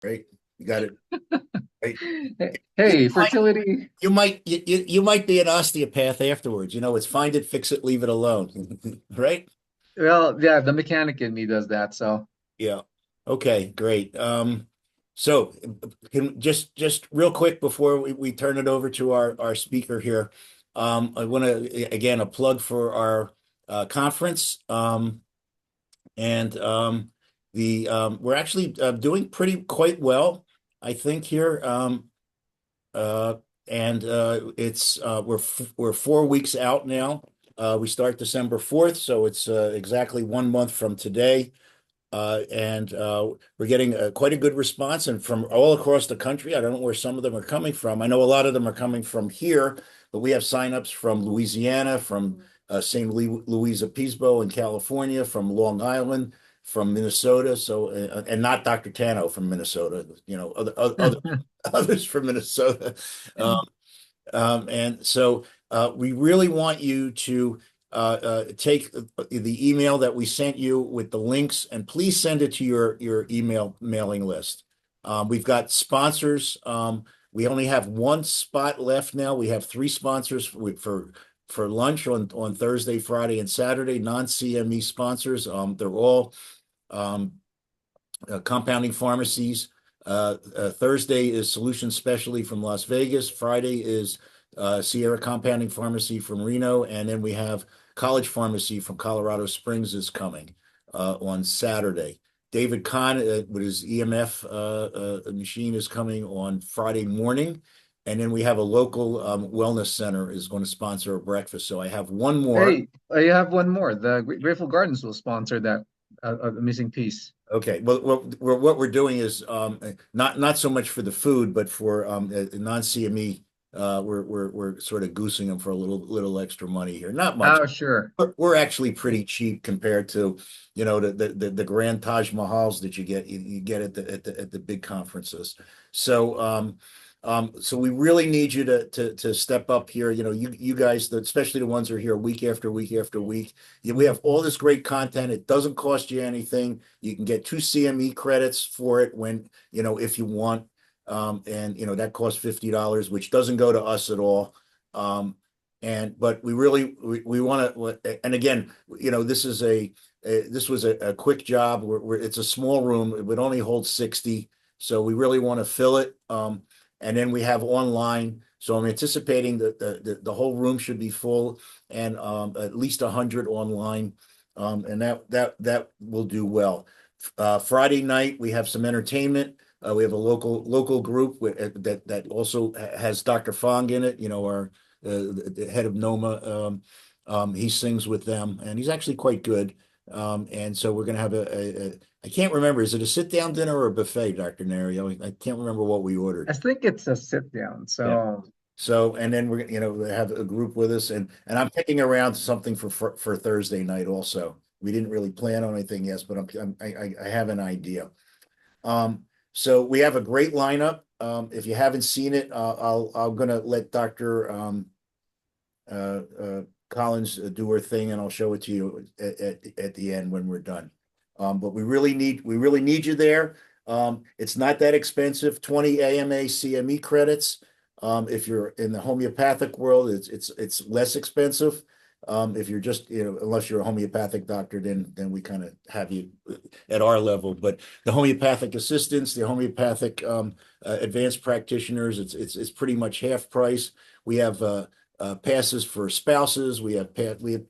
right? You got it. Right? You Hey, might, fertility. you might be an osteopath afterwards. It's find it, fix it, leave it alone, right? Well, yeah, the mechanic in me does that. So, Yeah. Okay, great. So just real quick before we turn it over to our speaker here, I want to again a plug for our conference. And the we're actually doing pretty quite well, I think here. Uh, and it's we're 4 weeks out now. We start December 4th, so it's exactly 1 month from today. And we're getting quite a good response, and from all across the country. I don't know where some of them are coming from. I know a lot of them are coming from here, but we have signups from Louisiana, from St. Louis Obispo in California, from Long Island, from Minnesota. So, and not Dr. Tano from Minnesota. Other others from Minnesota. Um, and so we really want you to take the email that we sent you with the links and please send it to your email mailing list. We've got sponsors. We only have one spot left now. We have three sponsors for lunch on Thursday, Friday, and Saturday, non-CME sponsors. They're all um, compounding pharmacies. Thursday is Solution Specialty from Las Vegas. Friday is Sierra Compounding Pharmacy from Reno. And then we have College Pharmacy from Colorado Springs is coming on Saturday. David Kahn with his EMF machine is coming on Friday morning. And then we have a local wellness center is going to sponsor a breakfast. So I have one more. hey, I have one more. The Grateful Gardens will sponsor that missing piece. Okay. Well, what we're doing is not so much for the food, but for non-CME. We're sort of goosing them for a little extra money here. Not much. Oh, sure. We're actually pretty cheap compared to, the Grand Taj Mahals that you get at the big conferences. So so we really need you to step up here. You guys, especially the ones who are here week after week after week. We have all this great content. It doesn't cost you anything. You can get two CME credits for it if you want. And that costs $50, which doesn't go to us at all. But we want to, and again, this was a quick job. It's a small room. It would only hold 60. So we really want to fill it. And then we have online. So I'm anticipating that the whole room should be full and at least 100 online. And that will do well. Friday night, we have some entertainment. We have a local group that also has Dr. Fong in it, the head of NOMA. He sings with them, and he's actually quite good. And so we're going to have I can't remember, is it a sit down dinner or a buffet, Dr. Nario? I can't remember what we I ordered. think it's a sit down. Yeah. So, So, and then we have a group with us, and I'm picking around something for Thursday night also. We didn't really plan on anything yet, but I have an idea. So we have a great lineup. If you haven't seen it, I'm gonna let Dr. Collins do her thing, and I'll show it to you at the end when we're done. But we really need you there. It's not that expensive. 20 AMA CME credits. If you're in the homeopathic world, it's less expensive. If you're just, unless you're a homeopathic doctor, then we kind of have you at our level. But the homeopathic assistants, the homeopathic advanced practitioners, it's pretty much half price. We have passes for spouses. We have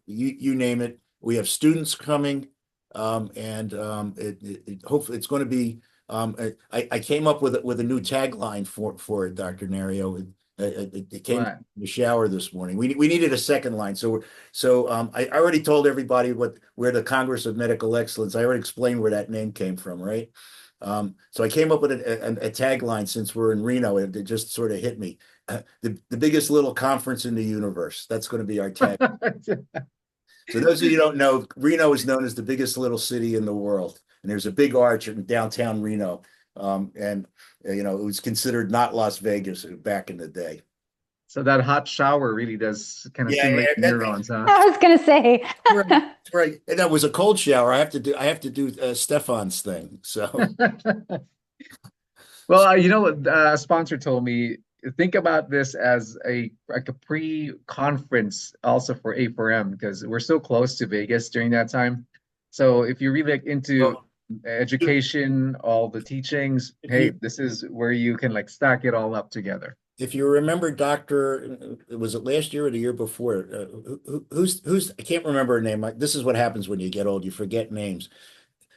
you name it. We have students coming, and hopefully it's going to be. I came up with a new tagline for it, Dr. Nario. It came right. in the shower this morning. We needed a second line, I already told everybody where the Congress of Medical Excellence. I already explained where that name came from, right? So I came up with a tagline since we're in Reno. It just sort of hit me. The biggest little conference in the universe. That's going to be our tag. So those of you who don't know, Reno is known as the biggest little city in the world, and there's a big arch in downtown Reno, and it was considered not Las Vegas back in the day. So that hot shower really does kind of Yeah, stimulate yeah, the neurons, huh? I was gonna say. right, right. And that was a cold shower. I have to do Stefan's thing. So Well, you know what a sponsor told me, think about this as a like a pre-conference also for A4M because we're so close to Vegas during that time. So if you're really like into Well, education, all the teachings, if hey, you this is where you can like stack it all up together. if you remember Doctor, was it last year or the year before? Who's I can't remember her name. This is what happens when you get old. You forget names.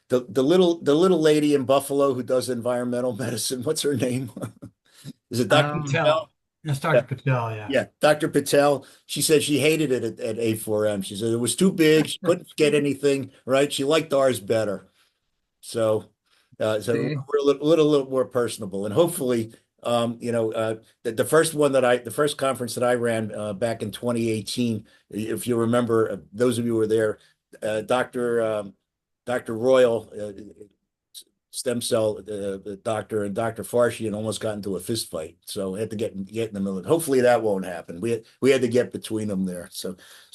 The little lady in Buffalo who does environmental medicine. What's her name? Is it Dr. Patel. Patel? That's Yeah. Dr. Patel, yeah. Yeah, Dr. Patel. She said she hated it at A4M. She said it was too big. She couldn't get anything right. She liked ours better. So, so See? we're a little more personable, and hopefully, the first conference that I ran back in 2018, if you remember, those of you who were there, Dr. Royal, stem cell doctor, and Dr. Farshian almost got into a fist fight, so had to get in the middle. Hopefully that won't happen. We had to get between them there.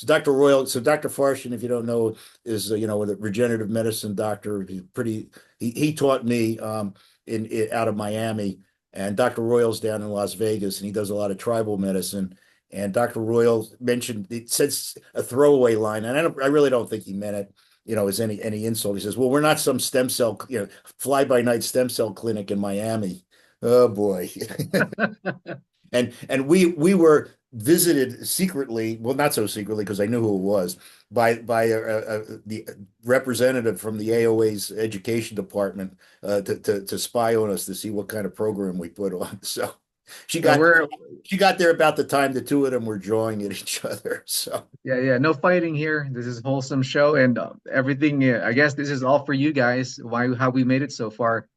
Dr. Farshian, if you don't know, is a regenerative medicine doctor. He taught me in out of Miami, and Dr. Royal's down in Las Vegas, and he does a lot of tribal medicine. And Dr. Royal mentioned it says a throwaway line, and I really don't think he meant it, as any insult. He says, "Well, we're not some stem cell, fly-by-night stem cell clinic in Miami." Oh boy. And we were visited secretly, well, not so secretly because I knew who it was, by the representative from the AOA's education department to spy on us to see what kind of program we put on. So she Well, got she got there about the time the two of them were jawing at each other. So yeah, no fighting here. This is a wholesome show and everything. I guess this is all for you guys. Why, how we made it so far.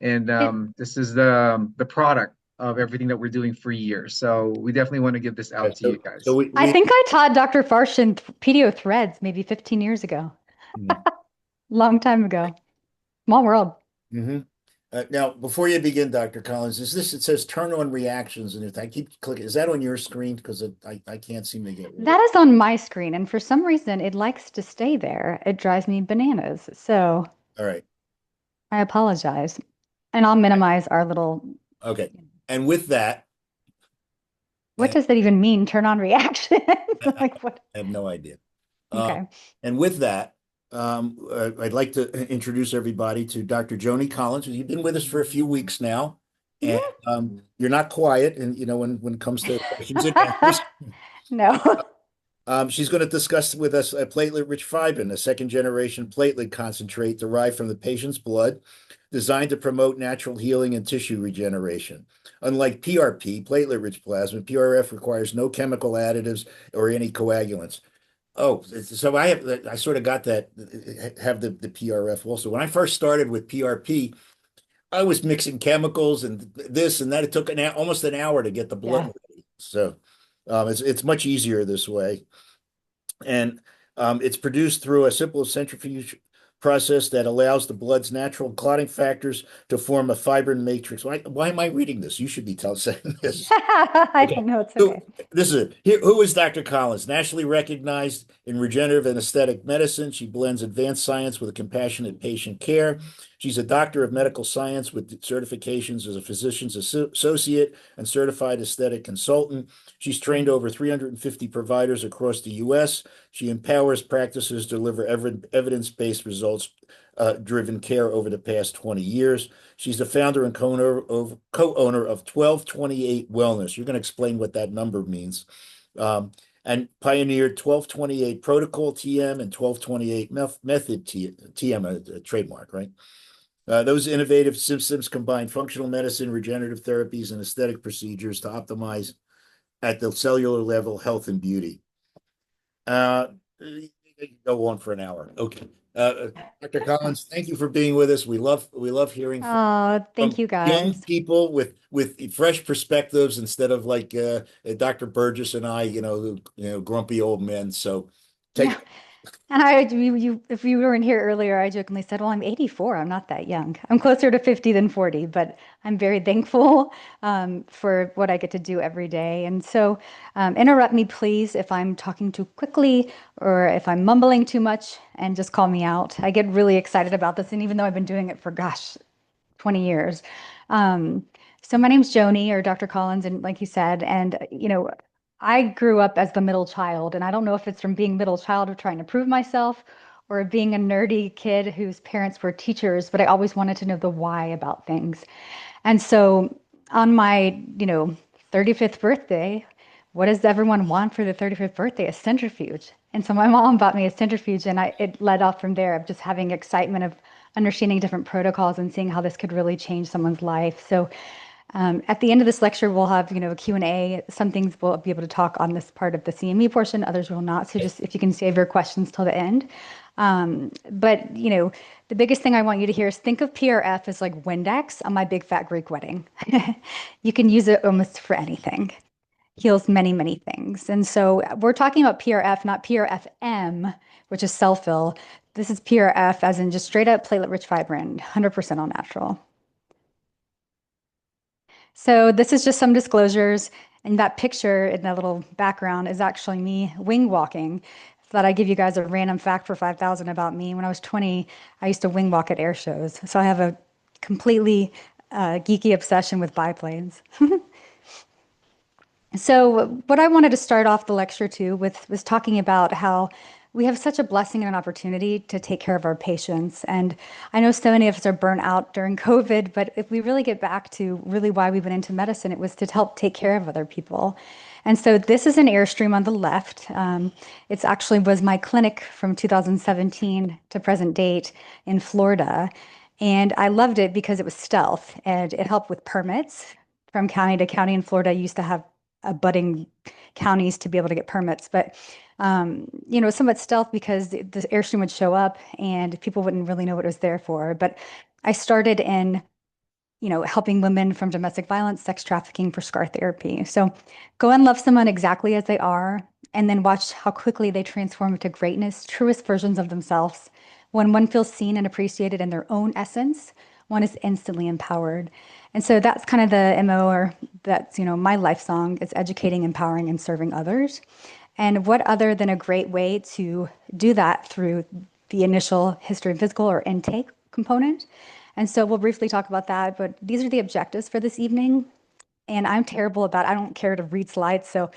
And this is the product of everything that we're doing for years. So we definitely want to give this yeah, out to you so guys. I think I taught Dr. Farshin pedio threads maybe 15 years ago. Long time ago. Small world. hmm Now, before you begin, Dr. Collins, it says turn on reactions, and if I keep clicking, is that on your screen? Because I can't seem to get rid of That it. is on my screen, and for some reason it likes to stay there. It drives me bananas. So All right. I apologize. And I'll minimize our little, Okay. And with that, what and does that even mean? Turn on reaction? I Like what? have no idea. Uh, Okay. and with that, I'd like to introduce everybody to Dr. Joni Collins. You've been with us for a few weeks now, and you're not quiet, and when it comes to questions and answers. No. She's going to discuss with us a platelet-rich fibrin, a second-generation platelet concentrate derived from the patient's blood, designed to promote natural healing and tissue regeneration. Unlike PRP, platelet-rich plasma, PRF requires no chemical additives or any coagulants. Oh, so I sort of got that, have the PRF also. When I first started with PRP, I was mixing chemicals and this and that. It took almost an hour to get the blood Yeah. ready. So it's much easier this way. And it's produced through a simple centrifuge process that allows the blood's natural clotting factors to form a fibrin matrix. Why am I reading this? You should be saying this. I Okay. don't know. It's Who, okay. this is it. Here, who is Dr. Collins? Nationally recognized in regenerative and aesthetic medicine. She blends advanced science with compassionate patient care. She's a doctor of medical science with certifications as a physician's associate and certified aesthetic consultant. She's trained over 350 providers across the U.S. She empowers practices to deliver evidence-based results driven care over the past 20 years. She's the founder and co-owner of 1228 Wellness. You're going to explain what that number means. And pioneered 1228 Protocol TM and 1228 Method TM, a trademark, right? Those innovative systems combine functional medicine, regenerative therapies, and aesthetic procedures to optimize at the cellular level health and beauty. You can go on for an hour. Okay. Dr. Collins, thank you for being with us. We love hearing Oh, thank from you young guys. people with fresh perspectives instead of like Dr. Burgess and I, grumpy old men. So Yeah. take And if you weren't here earlier, I jokingly said, well, I'm 84. I'm not that young. I'm closer to 50 than 40, but I'm very thankful for what I get to do every day. And so interrupt me, please, if I'm talking too quickly or if I'm mumbling too much, and just call me out. I get really excited about this. And even though I've been doing it for, gosh, 20 years, So my name's Joni, or Dr. Collins, and like you said, and I grew up as the middle child, and I don't know if it's from being middle child or trying to prove myself, or being a nerdy kid whose parents were teachers, but I always wanted to know the why about things. And so on my, 35th birthday, what does everyone want for their 35th birthday? A centrifuge. And so my mom bought me a centrifuge, and it led off from there of just having excitement of understanding different protocols and seeing how this could really change someone's life. So at the end of this lecture, we'll have, a Q&A. Some things we'll be able to talk on this part of the CME portion, others will not. So just if you can save your questions till the end. But, the biggest thing I want you to hear is think of PRF as like Windex on my big fat Greek wedding. You can use it almost for anything. Heals many, many things. And so we're talking about PRF, not PRFM, which is cell-fill. This is PRF as in just straight up platelet-rich fibrin, 100% all natural. So this is just some disclosures. And that picture in that little background is actually me wing walking. Thought I'd give you guys a random fact for 5,000 about me. When I was 20, I used to wing walk at air shows. So I have a completely geeky obsession with biplanes. So what I wanted to start off the lecture with was talking about how we have such a blessing and an opportunity to take care of our patients. And I know so many of us are burnt out during COVID, but if we really get back to really why we went into medicine, it was to help take care of other people. And so this is an Airstream on the left. It's actually was my clinic from 2017 to present date in Florida. And I loved it because it was stealth and it helped with permits from county to county in Florida. I used to have abutting counties to be able to get permits, but somewhat stealth because the Airstream would show up and people wouldn't really know what it was there for. But I started in, helping women from domestic violence, sex trafficking for scar therapy. So go and love someone exactly as they are, and then watch how quickly they transform into greatness, truest versions of themselves. When one feels seen and appreciated in their own essence, one is instantly empowered. And so that's kind of the MO, or that's, my life song is educating, empowering, and serving others. And what other than a great way to do that through the initial history and physical or intake component? And so we'll briefly talk about that, but these are the objectives for this evening. And I'm terrible about, I don't care to read slides. So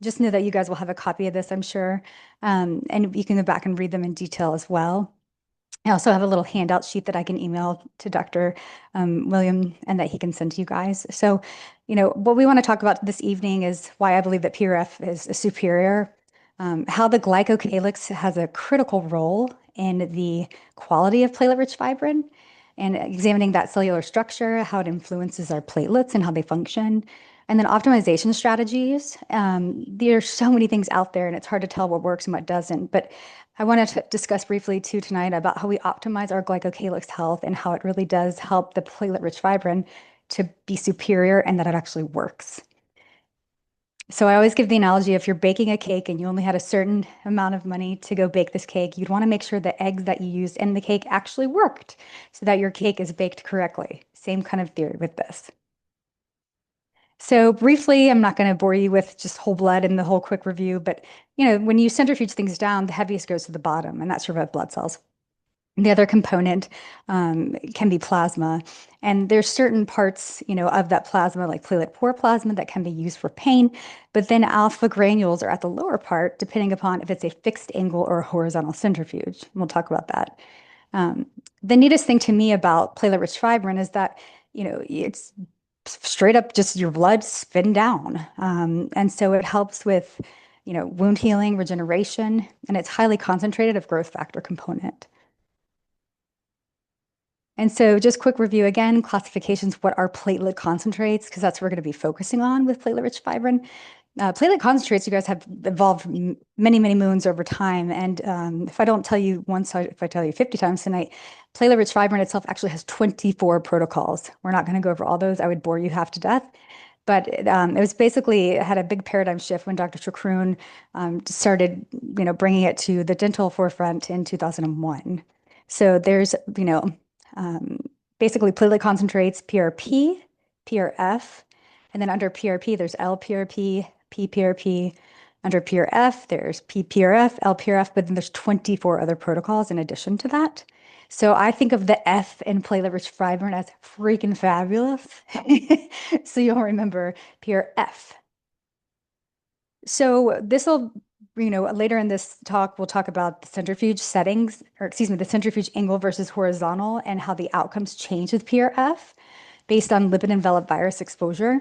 just know that you guys will have a copy of this, I'm sure. And you can go back and read them in detail as well. I also have a little handout sheet that I can email to Dr. William and that he can send to you guys. So, what we want to talk about this evening is why I believe that PRF is superior, how the glycocalyx has a critical role in the quality of platelet-rich fibrin, and examining that cellular structure, how it influences our platelets and how they function, and then optimization strategies. There are so many things out there, and it's hard to tell what works and what doesn't. But I wanted to discuss briefly too tonight about how we optimize our glycocalyx health and how it really does help the platelet-rich fibrin to be superior and that it actually works. So I always give the analogy, if you're baking a cake and you only had a certain amount of money to go bake this cake, you'd want to make sure the eggs that you used in the cake actually worked so that your cake is baked correctly. Same kind of theory with this. So briefly, I'm not going to bore you with just whole blood and the whole quick review, but when you centrifuge things down, the heaviest goes to the bottom, and that's your red blood cells. The other component can be plasma, and there's certain parts, of that plasma, like platelet poor plasma, that can be used for pain, but then alpha granules are at the lower part, depending upon if it's a fixed angle or a horizontal centrifuge. We'll talk about that. The neatest thing to me about platelet-rich fibrin is that, it's straight up just your blood spin down. And so it helps with, wound healing, regeneration, and it's highly concentrated of growth factor component. And so just quick review again, classifications, what are platelet concentrates? Because that's what we're going to be focusing on with platelet-rich fibrin. Platelet concentrates, you guys have evolved many, many moons over time. And if I don't tell you once, if I tell you 50 times tonight, platelet-rich fibrin itself actually has 24 protocols. We're not going to go over all those. I would bore you half to death. But it was basically, it had a big paradigm shift when Dr. Chakroon started, bringing it to the dental forefront in 2001. So there's, basically platelet concentrates, PRP, PRF, and then under PRP, there's LPRP, PPRP. Under PRF, there's PPRF, LPRF, but then there's 24 other protocols in addition to that. So I think of the F in platelet-rich fibrin as freaking fabulous. So you'll remember PRF. So this will, later in this talk, we'll talk about the centrifuge settings, or excuse me, the centrifuge angle versus horizontal and how the outcomes change with PRF based on lipid enveloped virus exposure.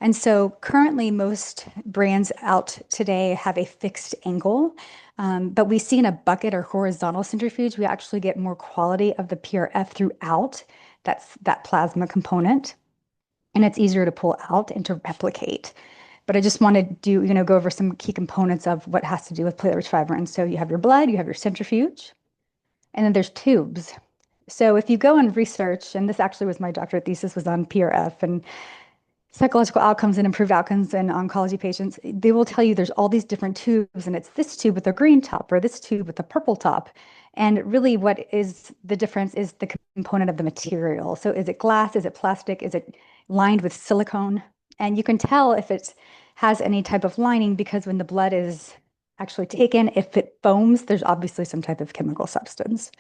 And so currently most brands out today have a fixed angle, but we see in a bucket or horizontal centrifuge, we actually get more quality of the PRF throughout. That's that plasma component. And it's easier to pull out and to replicate. But I just wanted to, go over some key components of what has to do with platelet-rich fibrin. So you have your blood, you have your centrifuge, and then there's tubes. So if you go and research, and this actually was my doctorate thesis was on PRF and psychological outcomes and improved outcomes in oncology patients, they will tell you there's all these different tubes, and it's this tube with a green top or this tube with a purple top. And really what is the difference is the component of the material. So is it glass? Is it plastic? Is it lined with silicone? And you can tell if it has any type of lining because when the blood is actually taken, if it foams, there's obviously some type of chemical substance.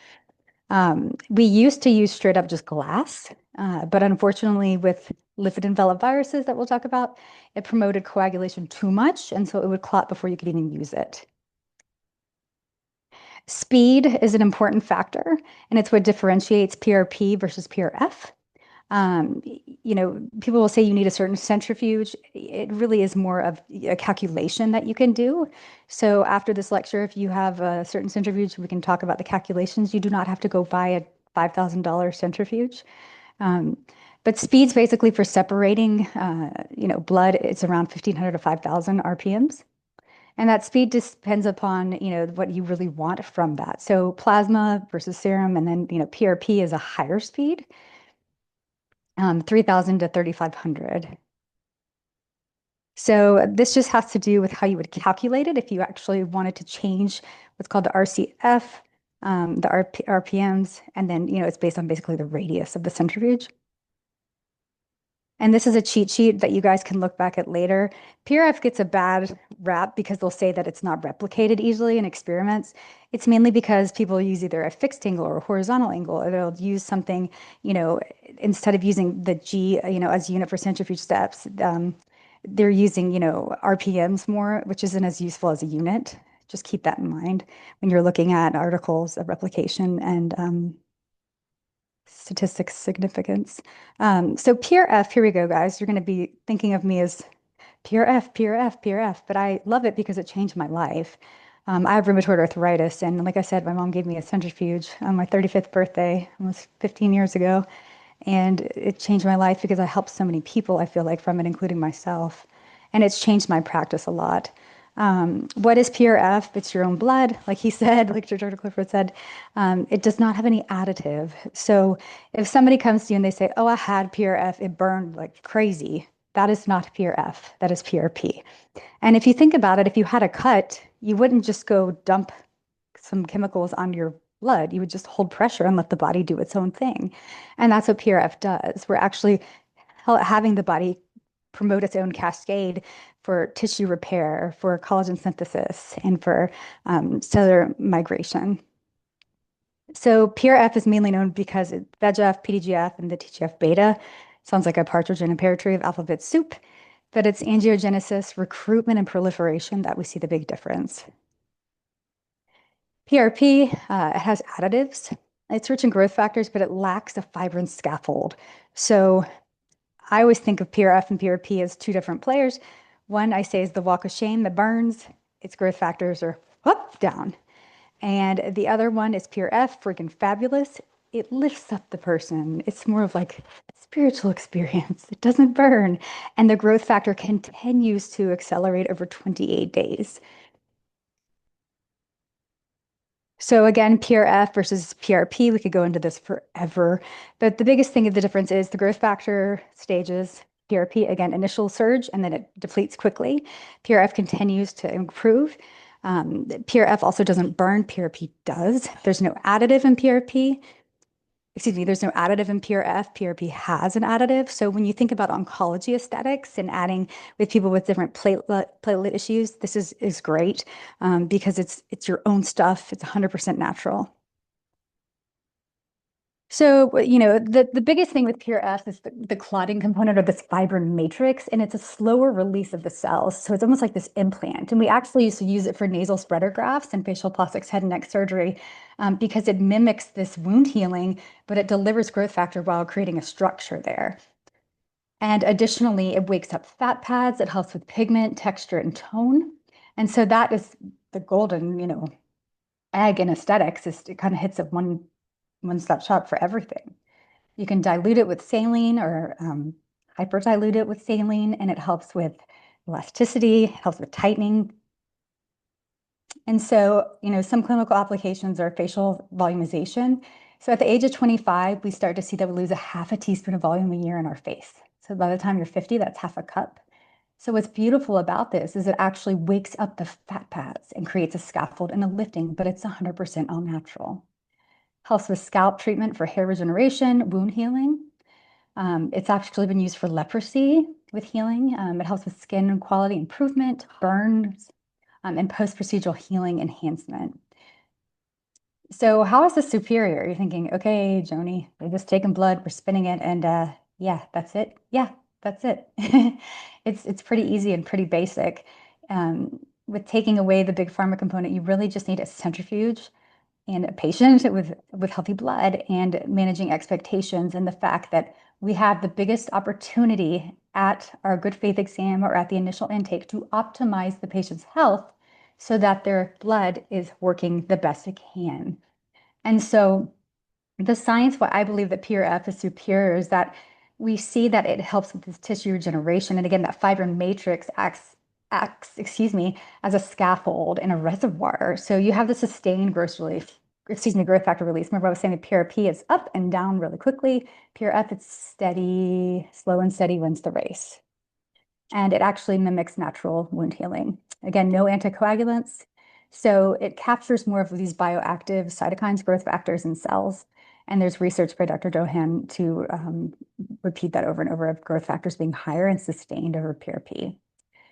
We used to use straight up just glass, but unfortunately with lipid enveloped viruses that we'll talk about, it promoted coagulation too much, and so it would clot before you could even use it. Speed is an important factor, and it's what differentiates PRP versus PRF. People will say you need a certain centrifuge. It really is more of a calculation that you can do. So after this lecture, if you have a certain centrifuge, we can talk about the calculations. You do not have to go buy a $5,000 centrifuge. But speed's basically for separating, blood. It's around 1,500 to 5,000 RPMs. And that speed depends upon, what you really want from that. So plasma versus serum, and then, PRP is a higher speed. 3,000 to 3,500. So this just has to do with how you would calculate it if you actually wanted to change what's called the RCF, the RPMs, and then, it's based on basically the radius of the centrifuge. And this is a cheat sheet that you guys can look back at later. PRF gets a bad rap because they'll say that it's not replicated easily in experiments. It's mainly because people use either a fixed angle or a horizontal angle, or they'll use something, instead of using the G, as unit for centrifuge steps, they're using, RPMs more, which isn't as useful as a unit. Just keep that in mind when you're looking at articles of replication and statistics significance. So PRF, here we go, guys. You're going to be thinking of me as PRF, PRF, PRF, but I love it because it changed my life. I have rheumatoid arthritis, and like I said, my mom gave me a centrifuge on my 35th birthday, almost 15 years ago, and it changed my life because I helped so many people, I feel like, from it, including myself, and it's changed my practice a lot. What is PRF? It's your own blood, like he said, like Dr. Clifford said. It does not have any additive. So if somebody comes to you and they say, oh, I had PRF, it burned like crazy, that is not PRF, that is PRP. And if you think about it, if you had a cut, you wouldn't just go dump some chemicals on your blood. You would just hold pressure and let the body do its own thing. And that's what PRF does. We're actually having the body promote its own cascade for tissue repair, for collagen synthesis, and for cellular migration. So PRF is mainly known because it's VEGF, PDGF, and the TGF-beta. Sounds like a partridge in a pear tree of alphabet soup, but it's angiogenesis, recruitment, and proliferation that we see the big difference. PRP, it has additives. It's rich in growth factors, but it lacks a fibrin scaffold. So I always think of PRF and PRP as two different players. One I say is the walk of shame that burns. Its growth factors are up, down. And the other one is PRF, freaking fabulous. It lifts up the person. It's more of like a spiritual experience. It doesn't burn. And the growth factor continues to accelerate over 28 days. So again, PRF versus PRP, we could go into this forever. But the biggest thing of the difference is the growth factor stages. PRP, again, initial surge, and then it depletes quickly. PRF continues to improve. PRF also doesn't burn, PRP does. There's no additive in PRP. Excuse me, there's no additive in PRF. PRP has an additive. So when you think about oncology aesthetics and adding with people with different platelet issues, this is great because it's your own stuff. It's 100% natural. So, the biggest thing with PRF is the clotting component of this fibrin matrix, and it's a slower release of the cells. So it's almost like this implant. And we actually used to use it for nasal spreader grafts and facial plastics head and neck surgery because it mimics this wound healing, but it delivers growth factor while creating a structure there. And additionally, it wakes up fat pads. It helps with pigment, texture, and tone. And so that is the golden, egg in aesthetics is it kind of hits at one-stop shop for everything. You can dilute it with saline or hyperdilute it with saline, and it helps with elasticity, helps with tightening. And so, some clinical applications are facial volumization. So at the age of 25, we start to see that we lose a half a teaspoon of volume a year in our face. So by the time you're 50, that's half a cup. So what's beautiful about this is it actually wakes up the fat pads and creates a scaffold and a lifting, but it's 100% all natural. Helps with scalp treatment for hair regeneration, wound healing. It's actually been used for leprosy with healing. It helps with skin quality improvement, burns, and post-procedural healing enhancement. So how is this superior? You're thinking, okay, Joni, we're just taking blood, we're spinning it, and yeah, that's it. Yeah, that's it. It's pretty easy and pretty basic. With taking away the big pharma component, you really just need a centrifuge and a patient with healthy blood and managing expectations and the fact that we have the biggest opportunity at our good faith exam or at the initial intake to optimize the patient's health so that their blood is working the best it can. And so the science, why I believe that PRF is superior is that we see that it helps with this tissue regeneration. And again, that fibrin matrix acts, as a scaffold and a reservoir. So you have the sustained growth factor release. Remember I was saying the PRP is up and down really quickly. PRF, it's steady, slow and steady wins the race. And it actually mimics natural wound healing. Again, no anticoagulants. So it captures more of these bioactive cytokines, growth factors in cells. And there's research by Dr. Dohan to repeat that over and over of growth factors being higher and sustained over PRP.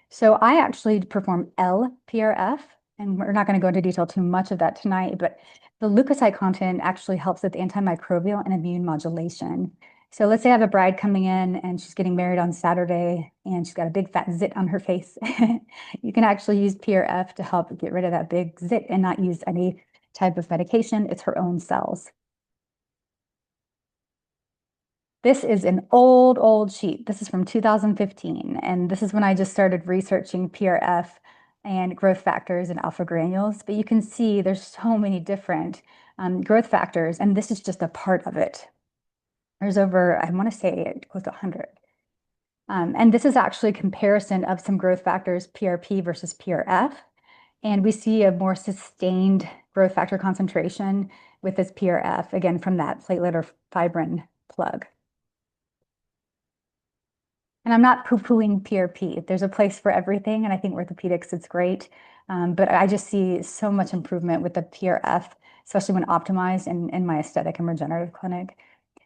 So I actually perform LPRF, and we're not going to go into detail too much of that tonight, but the leukocyte content actually helps with antimicrobial and immune modulation. So let's say I have a bride coming in and she's getting married on Saturday and she's got a big fat zit on her face. You can actually use PRF to help get rid of that big zit and not use any type of medication. It's her own cells. This is an old sheet. This is from 2015. And this is when I just started researching PRF and growth factors and alpha granules. But you can see there's so many different growth factors, and this is just a part of it. There's over, I want to say, close to 100. And this is actually a comparison of some growth factors, PRP versus PRF. And we see a more sustained growth factor concentration with this PRF, again, from that platelet or fibrin plug. And I'm not poo-pooing PRP. There's a place for everything, and I think orthopedics, it's great. But I just see so much improvement with the PRF, especially when optimized in my aesthetic and regenerative clinic.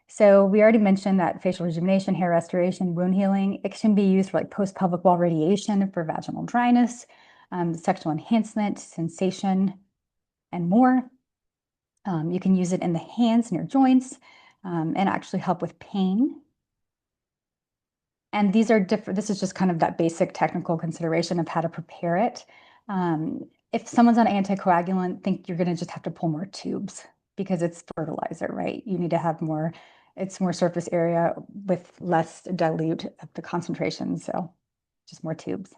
So we already mentioned that facial rejuvenation, hair restoration, wound healing, it can be used for like post-pelvic wall radiation for vaginal dryness, sexual enhancement, sensation, and more. You can use it in the hands and your joints and actually help with pain. And these are different. This is just kind of that basic technical consideration of how to prepare it. If someone's on anticoagulant, think you're going to just have to pull more tubes because it's fertilizer, right? You need to have more, it's more surface area with less dilute of the concentration. So just more tubes.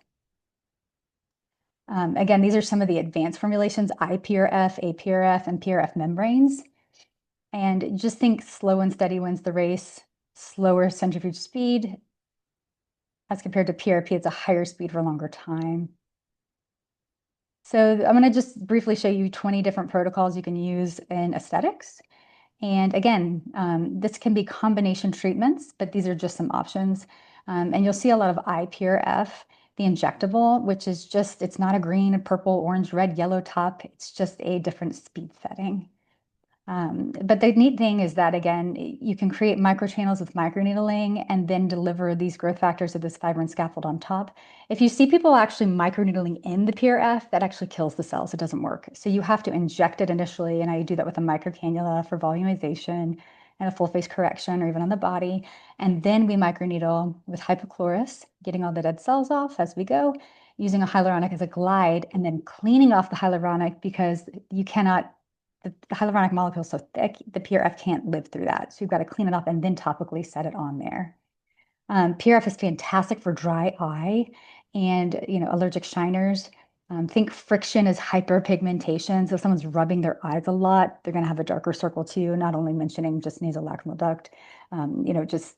Again, these are some of the advanced formulations, IPRF, APRF, and PRF membranes. And just think slow and steady wins the race, slower centrifuge speed. As compared to PRP, it's a higher speed for a longer time. So I'm going to just briefly show you 20 different protocols you can use in aesthetics. And again, this can be combination treatments, but these are just some options. And you'll see a lot of IPRF, the injectable, which is just, it's not a green, purple, orange, red, yellow top. It's just a different speed setting. But the neat thing is that, again, you can create microchannels with microneedling and then deliver these growth factors of this fibrin scaffold on top. If you see people actually microneedling in the PRF, that actually kills the cells. It doesn't work. So you have to inject it initially, and I do that with a microcannula for volumization. and a full face correction or even on the body. And then we microneedle with hypochlorous, getting all the dead cells off as we go, using a hyaluronic as a glide, and then cleaning off the hyaluronic because you cannot, the hyaluronic molecule is so thick, the PRF can't live through that. So you've got to clean it off and then topically set it on there. PRF is fantastic for dry eye and allergic shiners. Think friction is hyperpigmentation. So if someone's rubbing their eyes a lot, they're going to have a darker circle too, not only mentioning just nasolacrimal duct, just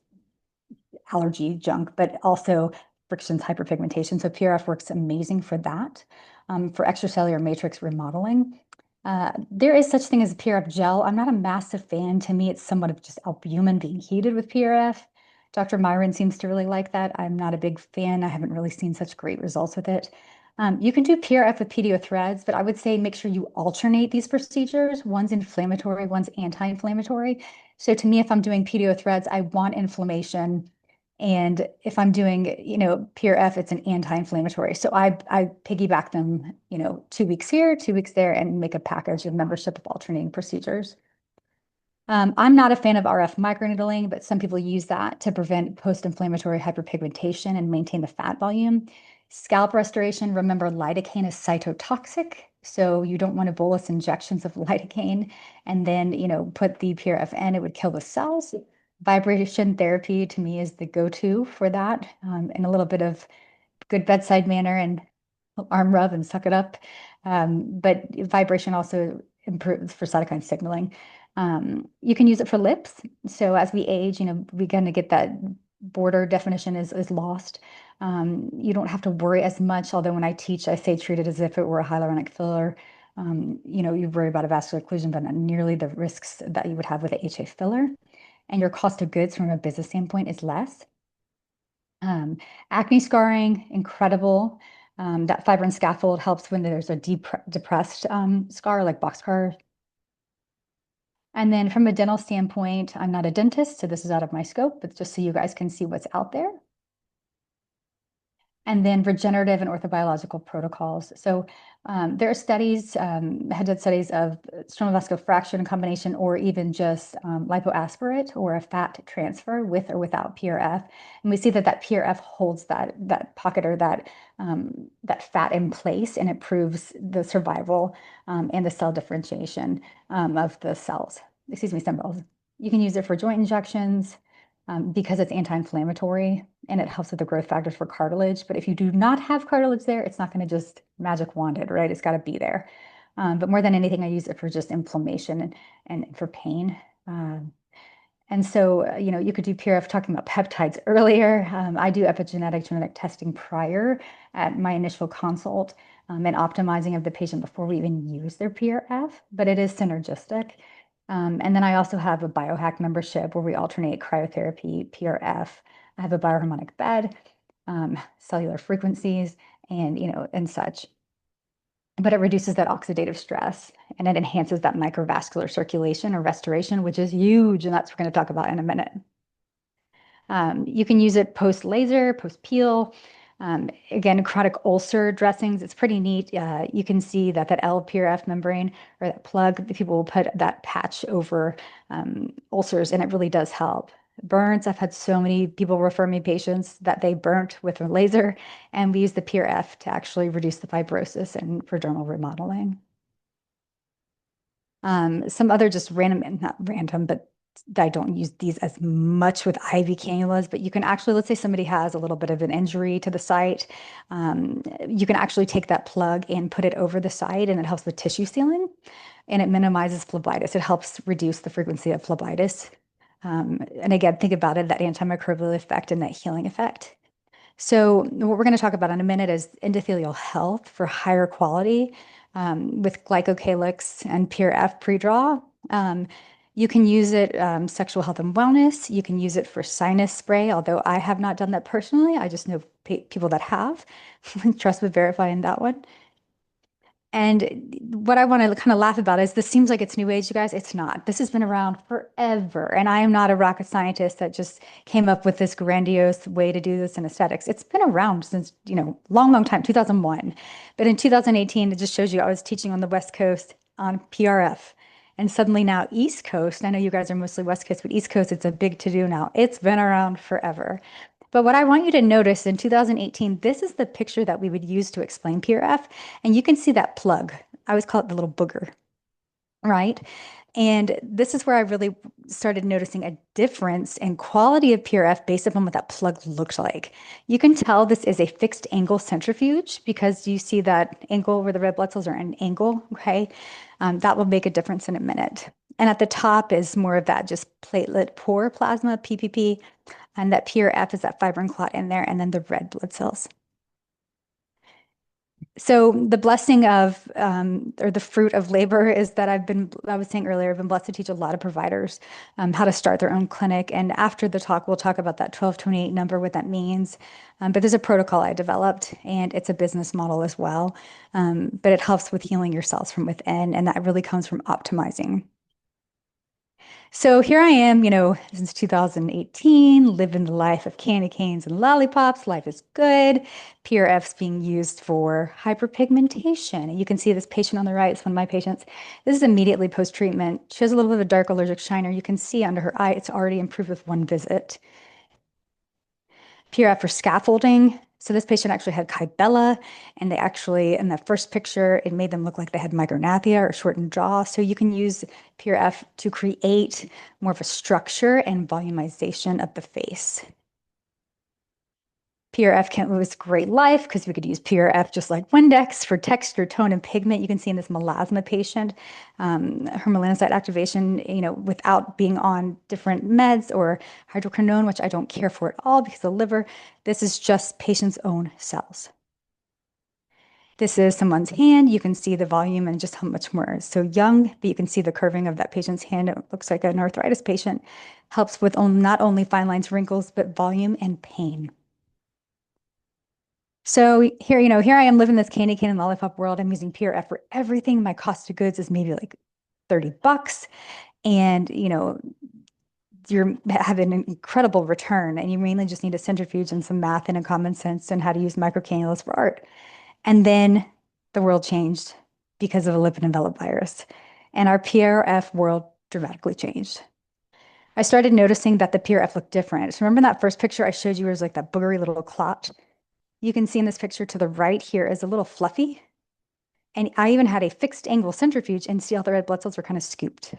allergy junk, but also friction's hyperpigmentation. So PRF works amazing for that. For extracellular matrix remodeling. There is such thing as a PRF gel. I'm not a massive fan. To me, it's somewhat of just albumin being heated with PRF. Dr. Myron seems to really like that. I'm not a big fan. I haven't really seen such great results with it. You can do PRF with PDO threads, but I would say make sure you alternate these procedures. One's inflammatory, one's anti-inflammatory. So to me, if I'm doing PDO threads, I want inflammation. And if I'm doing, PRF, it's an anti-inflammatory. So I piggyback them, 2 weeks here, 2 weeks there, and make a package of membership of alternating procedures. I'm not a fan of RF microneedling, but some people use that to prevent post-inflammatory hyperpigmentation and maintain the fat volume. Scalp restoration, remember lidocaine is cytotoxic, so you don't want to bolus injections of lidocaine and then, put the PRF in, it would kill the cells. Vibration therapy to me is the go-to for that, and a little bit of good bedside manner and arm rub and suck it up. But vibration also improves for cytokine signaling. You can use it for lips. So as we age, we're going to get that border definition is lost. You don't have to worry as much, although when I teach, I say treat it as if it were a hyaluronic filler. You worry about a vascular occlusion, but not nearly the risks that you would have with a HA filler. And your cost of goods from a business standpoint is less. Acne scarring, incredible. That fibrin scaffold helps when there's a depressed scar like boxcar. And then from a dental standpoint, I'm not a dentist, so this is out of my scope, but just so you guys can see what's out there. And then regenerative and orthobiological protocols. So there are studies, head-to-head studies of stromal vascular fracture in combination, or even just lipoaspirate or a fat transfer with or without PRF. And we see that PRF holds that pocket or that fat in place, and it improves the survival and the cell differentiation of the cells. Excuse me, stem cells. You can use it for joint injections because it's anti-inflammatory and it helps with the growth factors for cartilage. But if you do not have cartilage there, it's not going to just magic wand it, right? It's got to be there. But more than anything, I use it for just inflammation and for pain. And so, you could do PRF, talking about peptides earlier. I do epigenetic genetic testing prior at my initial consult and optimizing of the patient before we even use their PRF, but it is synergistic. And then I also have a biohack membership where we alternate cryotherapy, PRF. I have a bioharmonic bed, cellular frequencies, and such. But it reduces that oxidative stress and it enhances that microvascular circulation or restoration, which is huge. And that's what we're going to talk about in a minute. You can use it post-laser, post-peel. Again, chronic ulcer dressings, it's pretty neat. You can see that L-PRF membrane or that plug, people will put that patch over ulcers, and it really does help. Burns, I've had so many people refer me patients that they burnt with a laser, and we use the PRF to actually reduce the fibrosis and for dermal remodeling. Some other just random, not random, but I don't use these as much with IV cannulas, but you can actually, let's say somebody has a little bit of an injury to the site. You can actually take that plug and put it over the site, and it helps with tissue sealing, and it minimizes phlebitis. It helps reduce the frequency of phlebitis. And again, think about it, that antimicrobial effect and that healing effect. So what we're going to talk about in a minute is endothelial health for higher quality with Glycocalyx and PRF pre-draw. You can use it sexual health and wellness. You can use it for sinus spray, although I have not done that personally. I just know people that have. Trust but verify in that one. And what I want to kind of laugh about is this seems like it's new age, you guys. It's not. This has been around forever. And I am not a rocket scientist that just came up with this grandiose way to do this in aesthetics. It's been around since, long, long time, 2001. But in 2018, it just shows you I was teaching on the West Coast on PRF. And suddenly now East Coast, I know you guys are mostly West Coast, but East Coast, it's a big to-do now. It's been around forever. But what I want you to notice in 2018, this is the picture that we would use to explain PRF. And you can see that plug. I always call it the little booger, right? And this is where I really started noticing a difference in quality of PRF based upon what that plug looked like. You can tell this is a fixed angle centrifuge because you see that angle where the red blood cells are at an angle, okay? That will make a difference in a minute. And at the top is more of that just platelet poor plasma, PPP, and that PRF is that fibrin clot in there, and then the red blood cells. So the blessing of, or the fruit of labor is that I was saying earlier, I've been blessed to teach a lot of providers how to start their own clinic. And after the talk, we'll talk about that 1228 number, what that means. But there's a protocol I developed, and it's a business model as well. But it helps with healing your cells from within, and that really comes from optimizing. So here I am, since 2018, living the life of candy canes and lollipops. Life is good. PRF's being used for hyperpigmentation. And you can see this patient on the right, it's one of my patients. This is immediately post-treatment. She has a little bit of a dark allergic shiner. You can see under her eye, it's already improved with one visit. PRF for scaffolding. So this patient actually had Kybella, and they actually, in the first picture, it made them look like they had micrognathia or shortened jaw. So you can use PRF to create more of a structure and volumization of the face. PRF was great life because we could use PRF just like Windex for texture, tone, and pigment. You can see in this melasma patient, her melanocyte activation, without being on different meds or hydroquinone, which I don't care for at all because the liver, this is just patient's own cells. This is someone's hand. You can see the volume and just how much more. So young, but you can see the curving of that patient's hand. It looks like an arthritis patient. Helps with not only fine lines, wrinkles, but volume and pain. So here I am living this candy cane and lollipop world. I'm using PRF for everything. My cost of goods is maybe like $30. And, you're having an incredible return. And you mainly just need a centrifuge and some math and a common sense and how to use microcannulas for art. And then the world changed because of a lipid enveloped virus. And our PRF world dramatically changed. I started noticing that the PRF looked different. So remember that first picture I showed you was like that boogery little clot? You can see in this picture to the right here is a little fluffy. And I even had a fixed angle centrifuge and see how the red blood cells were kind of scooped.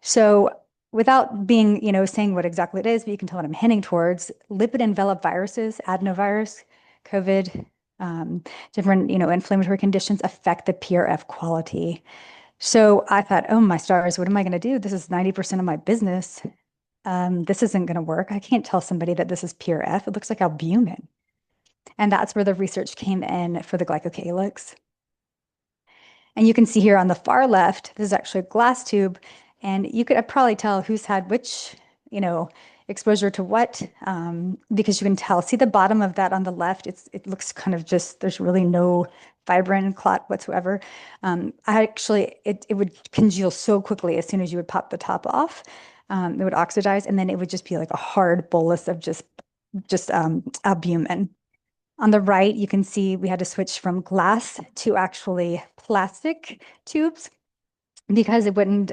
So without being, saying what exactly it is, but you can tell what I'm hinting towards, lipid enveloped viruses, adenovirus, COVID, different, inflammatory conditions affect the PRF quality. So I thought, oh my stars, what am I going to do? This is 90% of my business. This isn't going to work. I can't tell somebody that this is PRF. It looks like albumin. And that's where the research came in for the Glycocalyx. And you can see here on the far left, this is actually a glass tube, and you could probably tell who's had which, exposure to what, because you can tell. See the bottom of that on the left? It looks kind of just, there's really no fibrin clot whatsoever. It would congeal so quickly as soon as you would pop the top off. It would oxidize, and then it would just be like a hard bolus of just albumin. On the right, you can see we had to switch from glass to actually plastic tubes because it wouldn't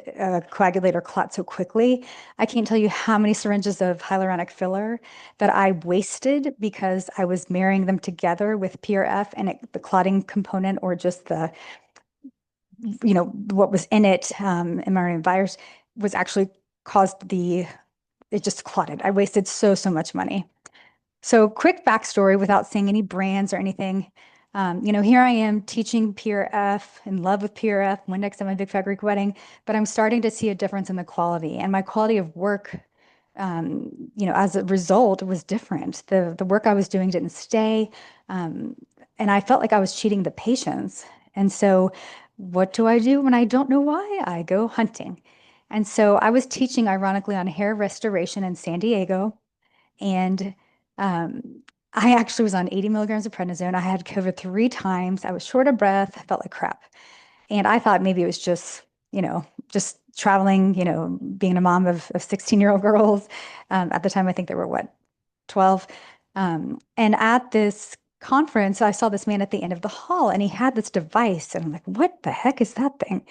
coagulate or clot so quickly. I can't tell you how many syringes of hyaluronic filler that I wasted because I was marrying them together with PRF and the clotting component or just the, what was in it, mRNA virus was actually it just clotted. I wasted so much money. So quick backstory without saying any brands or anything. Here I am teaching PRF, in love with PRF, Windex at my big fat Greek wedding, but I'm starting to see a difference in the quality and my quality of work, as a result was different. The work I was doing didn't stay. And I felt like I was cheating the patients. And so what do I do when I don't know why? I go hunting. And so I was teaching ironically on hair restoration in San Diego. And I actually was on 80 milligrams of prednisone. I had COVID 3 times. I was short of breath. I felt like crap. And I thought maybe it was just, just traveling, being a mom of 16-year-old girls. At the time, I think they were, 12? And at this conference, I saw this man at the end of the hall, and he had this device. And I'm like, what the heck is that thing?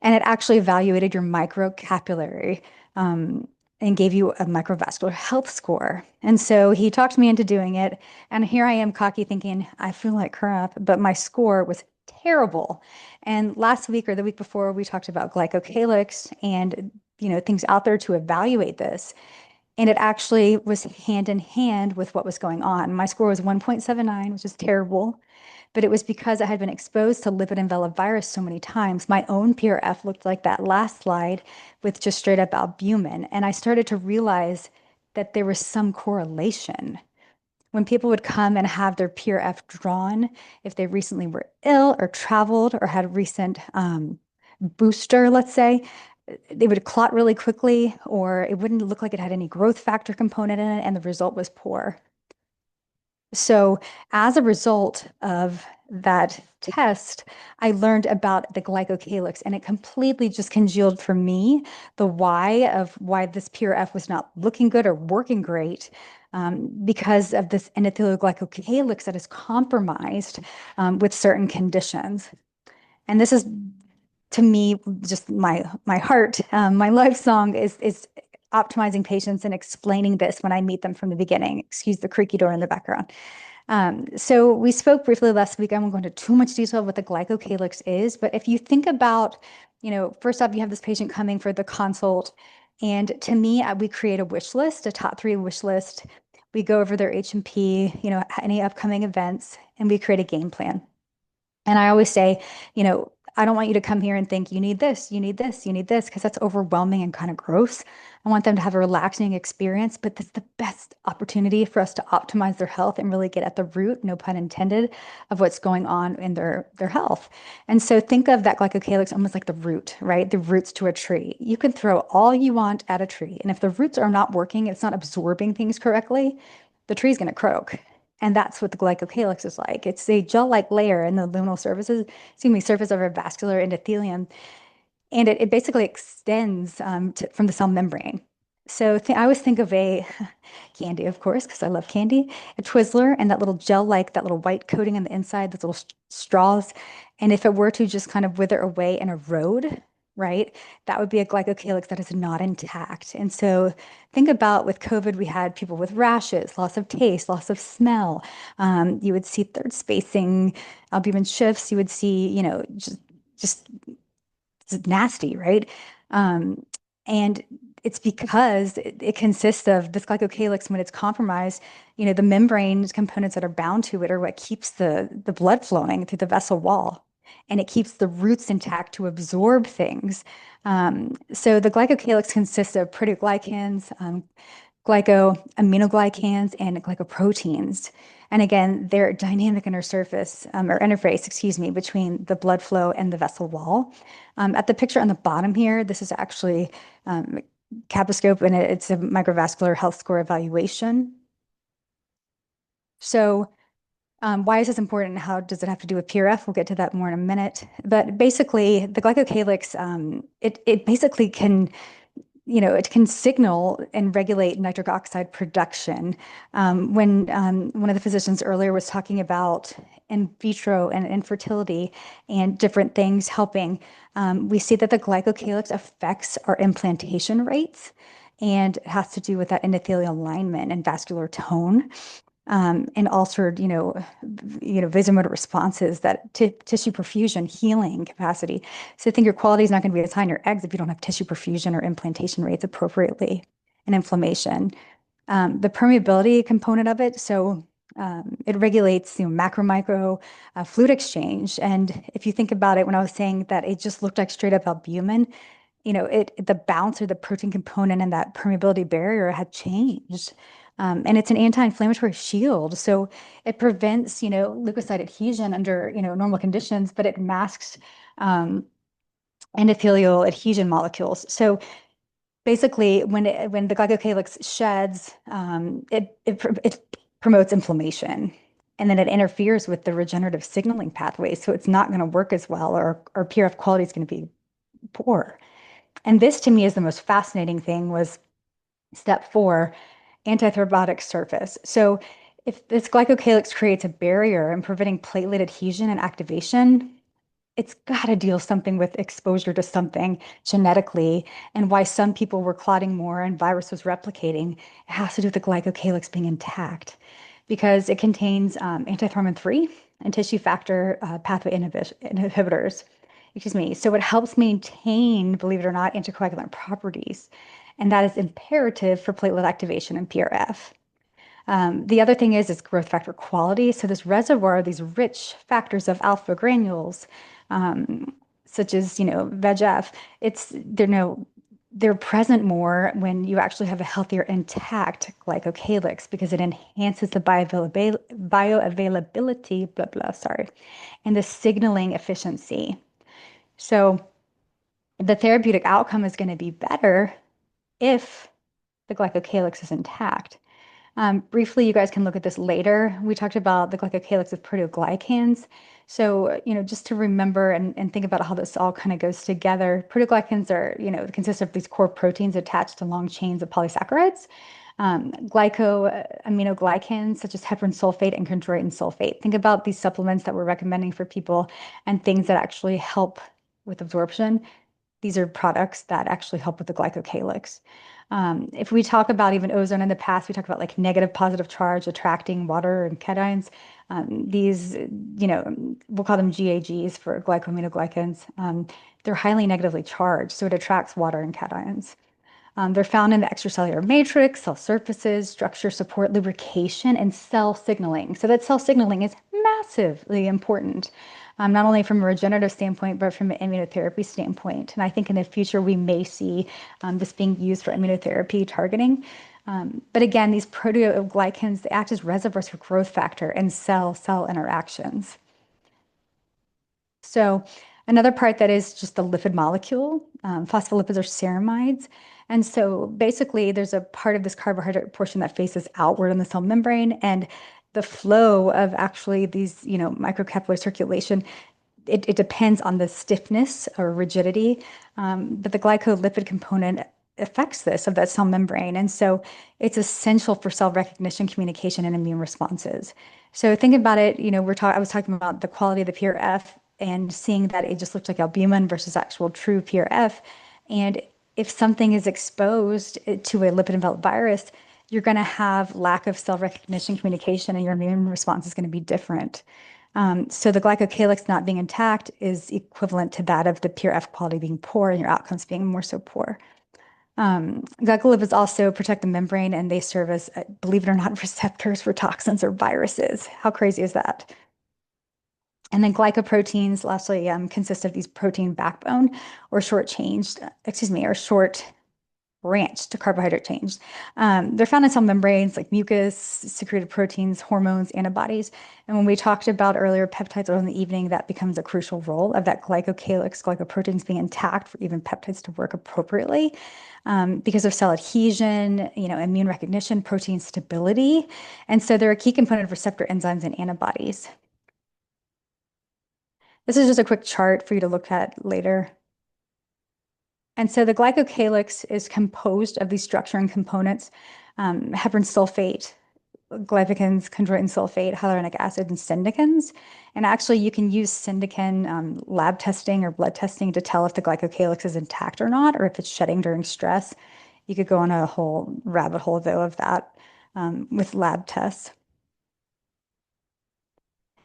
And it actually evaluated your microcapillary and gave you a microvascular health score. And so he talked me into doing it. And here I am cocky thinking, I feel like crap, but my score was terrible. And last week or the week before, we talked about Glycocalyx and things out there to evaluate this. And it actually was hand in hand with what was going on. My score was 1.79, which is terrible, but it was because I had been exposed to lipid enveloped virus so many times. My own PRF looked like that last slide with just straight up albumin. And I started to realize that there was some correlation. When people would come and have their PRF drawn, if they recently were ill or traveled or had a recent booster, let's say, they would clot really quickly, or it wouldn't look like it had any growth factor component in it, and the result was poor. So as a result of that test, I learned about the glycocalyx, and it completely just congealed for me the why of why this PRF was not looking good or working great, because of this endothelial glycocalyx that is compromised with certain conditions. And this is, to me, just my heart. My life song is optimizing patients and explaining this when I meet them from the beginning. Excuse the creaky door in the background. So we spoke briefly last week. I won't go into too much detail of what the glycocalyx is, but if you think about, first off, you have this patient coming for the consult, and to me, we create a wish list, a top 3 wish list. We go over their H&P, any upcoming events, and we create a game plan. And I always say, I don't want you to come here and think you need this, you need this, you need this, because that's overwhelming and kind of gross. I want them to have a relaxing experience, but that's the best opportunity for us to optimize their health and really get at the root, no pun intended, of what's going on in their health. And so think of that glycocalyx almost like the root, right? The roots to a tree. You can throw all you want at a tree, and if the roots are not working, it's not absorbing things correctly, the tree's going to croak. And that's what the glycocalyx is like. It's a gel-like layer in the luminal surface of our vascular endothelium. And it basically extends from the cell membrane. So I always think of a candy, of course, because I love candy, a Twizzler, and that little gel-like, that little white coating on the inside, those little straws. And if it were to just kind of wither away and erode, right, that would be a glycocalyx that is not intact. And so think about with COVID, we had people with rashes, loss of taste, loss of smell. You would see third spacing, albumin shifts. You would see, just nasty, right? And it's because it consists of this glycocalyx. When it's compromised, the membrane components that are bound to it are what keeps the blood flowing through the vessel wall, and it keeps the roots intact to absorb things. So the glycocalyx consists of proteoglycans, glycoaminoglycans, and glycoproteins. And again, they're dynamic interface, excuse me, between the blood flow and the vessel wall. At the picture on the bottom here, this is actually caposcope, and it's a microvascular health score evaluation. So why is this important? How does it have to do with PRF? We'll get to that more in a minute. But basically, the glycocalyx, it basically can, it can signal and regulate nitric oxide production. When one of the physicians earlier was talking about in vitro and infertility and different things helping, we see that the glycocalyx affects our implantation rates, and it has to do with that endothelial alignment and vascular tone. And altered, vasomotor responses, that tissue perfusion, healing capacity. So I think your quality is not going to be as high in your eggs if you don't have tissue perfusion or implantation rates appropriately, and inflammation. The permeability component of it, so it regulates, macro micro fluid exchange. And if you think about it, when I was saying that it just looked like straight up albumin, the bounce or the protein component and that permeability barrier had changed. And it's an anti-inflammatory shield. So it prevents, leukocyte adhesion under, normal conditions, but it masks endothelial adhesion molecules. So basically, when the glycocalyx sheds, it promotes inflammation, and then it interferes with the regenerative signaling pathways. So it's not going to work as well, or PRF quality is going to be poor. And this, to me, is the most fascinating thing, was step 4, antithrombotic surface. So if this glycocalyx creates a barrier in preventing platelet adhesion and activation, it's got to deal something with exposure to something genetically, and why some people were clotting more and virus was replicating. It has to do with the glycocalyx being intact because it contains antithrombin 3 and tissue factor pathway inhibitors. Excuse me. So it helps maintain, believe it or not, anticoagulant properties. And that is imperative for platelet activation and PRF. The other thing is growth factor quality. So this reservoir, these rich factors of alpha granules, such as VEGF, they're present more when you actually have a healthier intact glycocalyx because it enhances the bioavailability, blah blah, sorry, and the signaling efficiency. So the therapeutic outcome is going to be better if the glycocalyx is intact. Briefly, you guys can look at this later. We talked about the glycocalyx of proteoglycans. So, just to remember and think about how this all kind of goes together. Proteoglycans are, consist of these core proteins attached to long chains of polysaccharides. Glycoaminoglycans such as heparan sulfate and chondroitin sulfate. Think about these supplements that we're recommending for people and things that actually help with absorption. These are products that actually help with the glycocalyx. If we talk about even ozone in the past, we talk about like negative positive charge attracting water and cations. These, we'll call them GAGs for glycoaminoglycans. They're highly negatively charged, so it attracts water and cations. They're found in the extracellular matrix, cell surfaces, structure support, lubrication, and cell signaling. So that cell signaling is massively important, not only from a regenerative standpoint, but from an immunotherapy standpoint. And I think in the future, we may see this being used for immunotherapy targeting. But again, these proteoglycans, they act as reservoirs for growth factor and cell-cell interactions. So another part that is just the lipid molecule, phospholipids are ceramides. And so basically there's a part of this carbohydrate portion that faces outward in the cell membrane, and the flow of actually these, microcapillary circulation, it depends on the stiffness or rigidity, but the glycolipid component affects this of that cell membrane. And so it's essential for cell recognition, communication, and immune responses. So think about it, I was talking about the quality of the PRF and seeing that it just looked like albumin versus actual true PRF. And if something is exposed to a lipid enveloped virus, you're going to have lack of cell recognition, communication, and your immune response is going to be different. So the glycocalyx not being intact is equivalent to that of the PRF quality being poor and your outcomes being more so poor. Glycolipids also protect the membrane, and they serve as, believe it or not, receptors for toxins or viruses. How crazy is that? And then glycoproteins lastly consist of these protein backbone or short branched carbohydrate chains. They're found in cell membranes like mucus, secreted proteins, hormones, antibodies. And when we talked about earlier peptides in the evening, that becomes a crucial role of that glycocalyx, glycoproteins being intact for even peptides to work appropriately because of cell adhesion, immune recognition, protein stability. And so they're a key component of receptor enzymes and antibodies. This is just a quick chart for you to look at later. And so the glycocalyx is composed of these structuring components, heparan sulfate, glycans, chondroitin sulfate, hyaluronic acid, and syndicans. And actually, you can use syndican lab testing or blood testing to tell if the glycocalyx is intact or not, or if it's shedding during stress. You could go on a whole rabbit hole, though, of that with lab tests.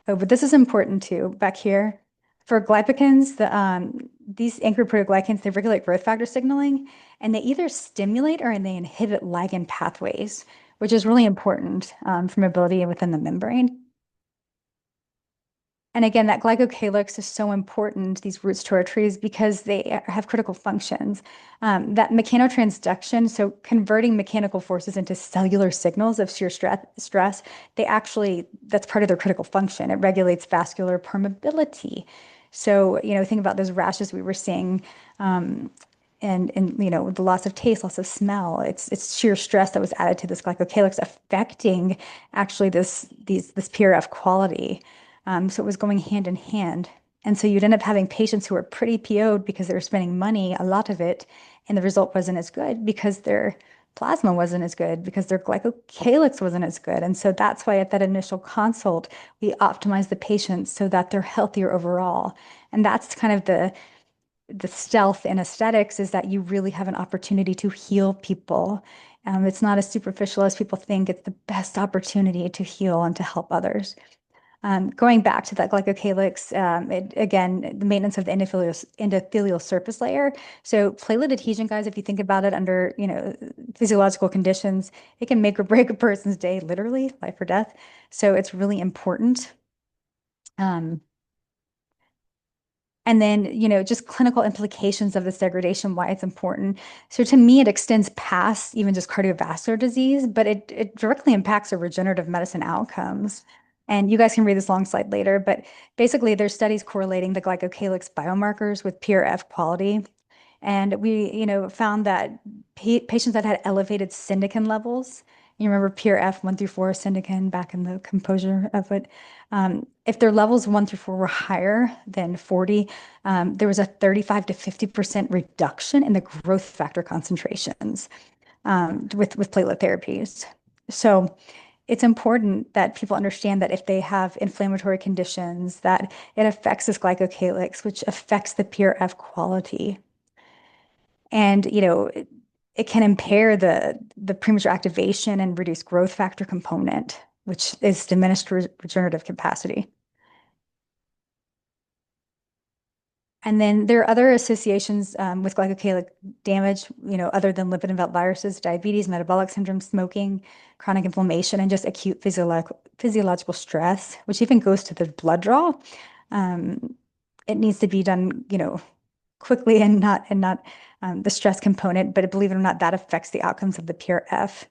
Oh, but this is important too, back here. For glycans, these anchored proteoglycans, they regulate growth factor signaling, and they either stimulate or they inhibit ligand pathways, which is really important for mobility within the membrane. And again, that glycocalyx is so important, these roots to our trees, because they have critical functions. That mechanotransduction, so converting mechanical forces into cellular signals of shear stress, that's part of their critical function. It regulates vascular permeability. So, think about those rashes we were seeing, and the loss of taste, loss of smell. It's shear stress that was added to this glycocalyx affecting actually this PRF quality. So it was going hand in hand. And so you'd end up having patients who were pretty PO'd because they were spending money, a lot of it, and the result wasn't as good because their plasma wasn't as good because their glycocalyx wasn't as good. And so that's why at that initial consult, we optimize the patients so that they're healthier overall. And that's kind of the stealth in aesthetics, is that you really have an opportunity to heal people. It's not as superficial as people think. It's the best opportunity to heal and to help others. Going back to that glycocalyx, again, the maintenance of the endothelial surface layer. So platelet adhesion, guys, if you think about it under, physiological conditions, it can make or break a person's day, literally, life or death. So it's really important. And then, just clinical implications of this degradation, why it's important. So to me, it extends past even just cardiovascular disease, but it directly impacts our regenerative medicine outcomes. And you guys can read this long slide later, but basically there's studies correlating the glycocalyx biomarkers with PRF quality. And we, found that patients that had elevated syndican levels, you remember PRF 1 through 4 syndican back in the composure of it. If their levels 1 through 4 were higher than 40, there was a 35 to 50% reduction in the growth factor concentrations with platelet therapies. So it's important that people understand that if they have inflammatory conditions, that it affects this glycocalyx, which affects the PRF quality. And, it can impair the premature activation and reduce growth factor component, which is diminished regenerative capacity. And then there are other associations with glycocalyx damage, other than lipid-enveloped viruses, diabetes, metabolic syndrome, smoking, chronic inflammation, and just acute physiological stress, which even goes to the blood draw. It needs to be done, quickly and not the stress component, but believe it or not, that affects the outcomes of the PRF.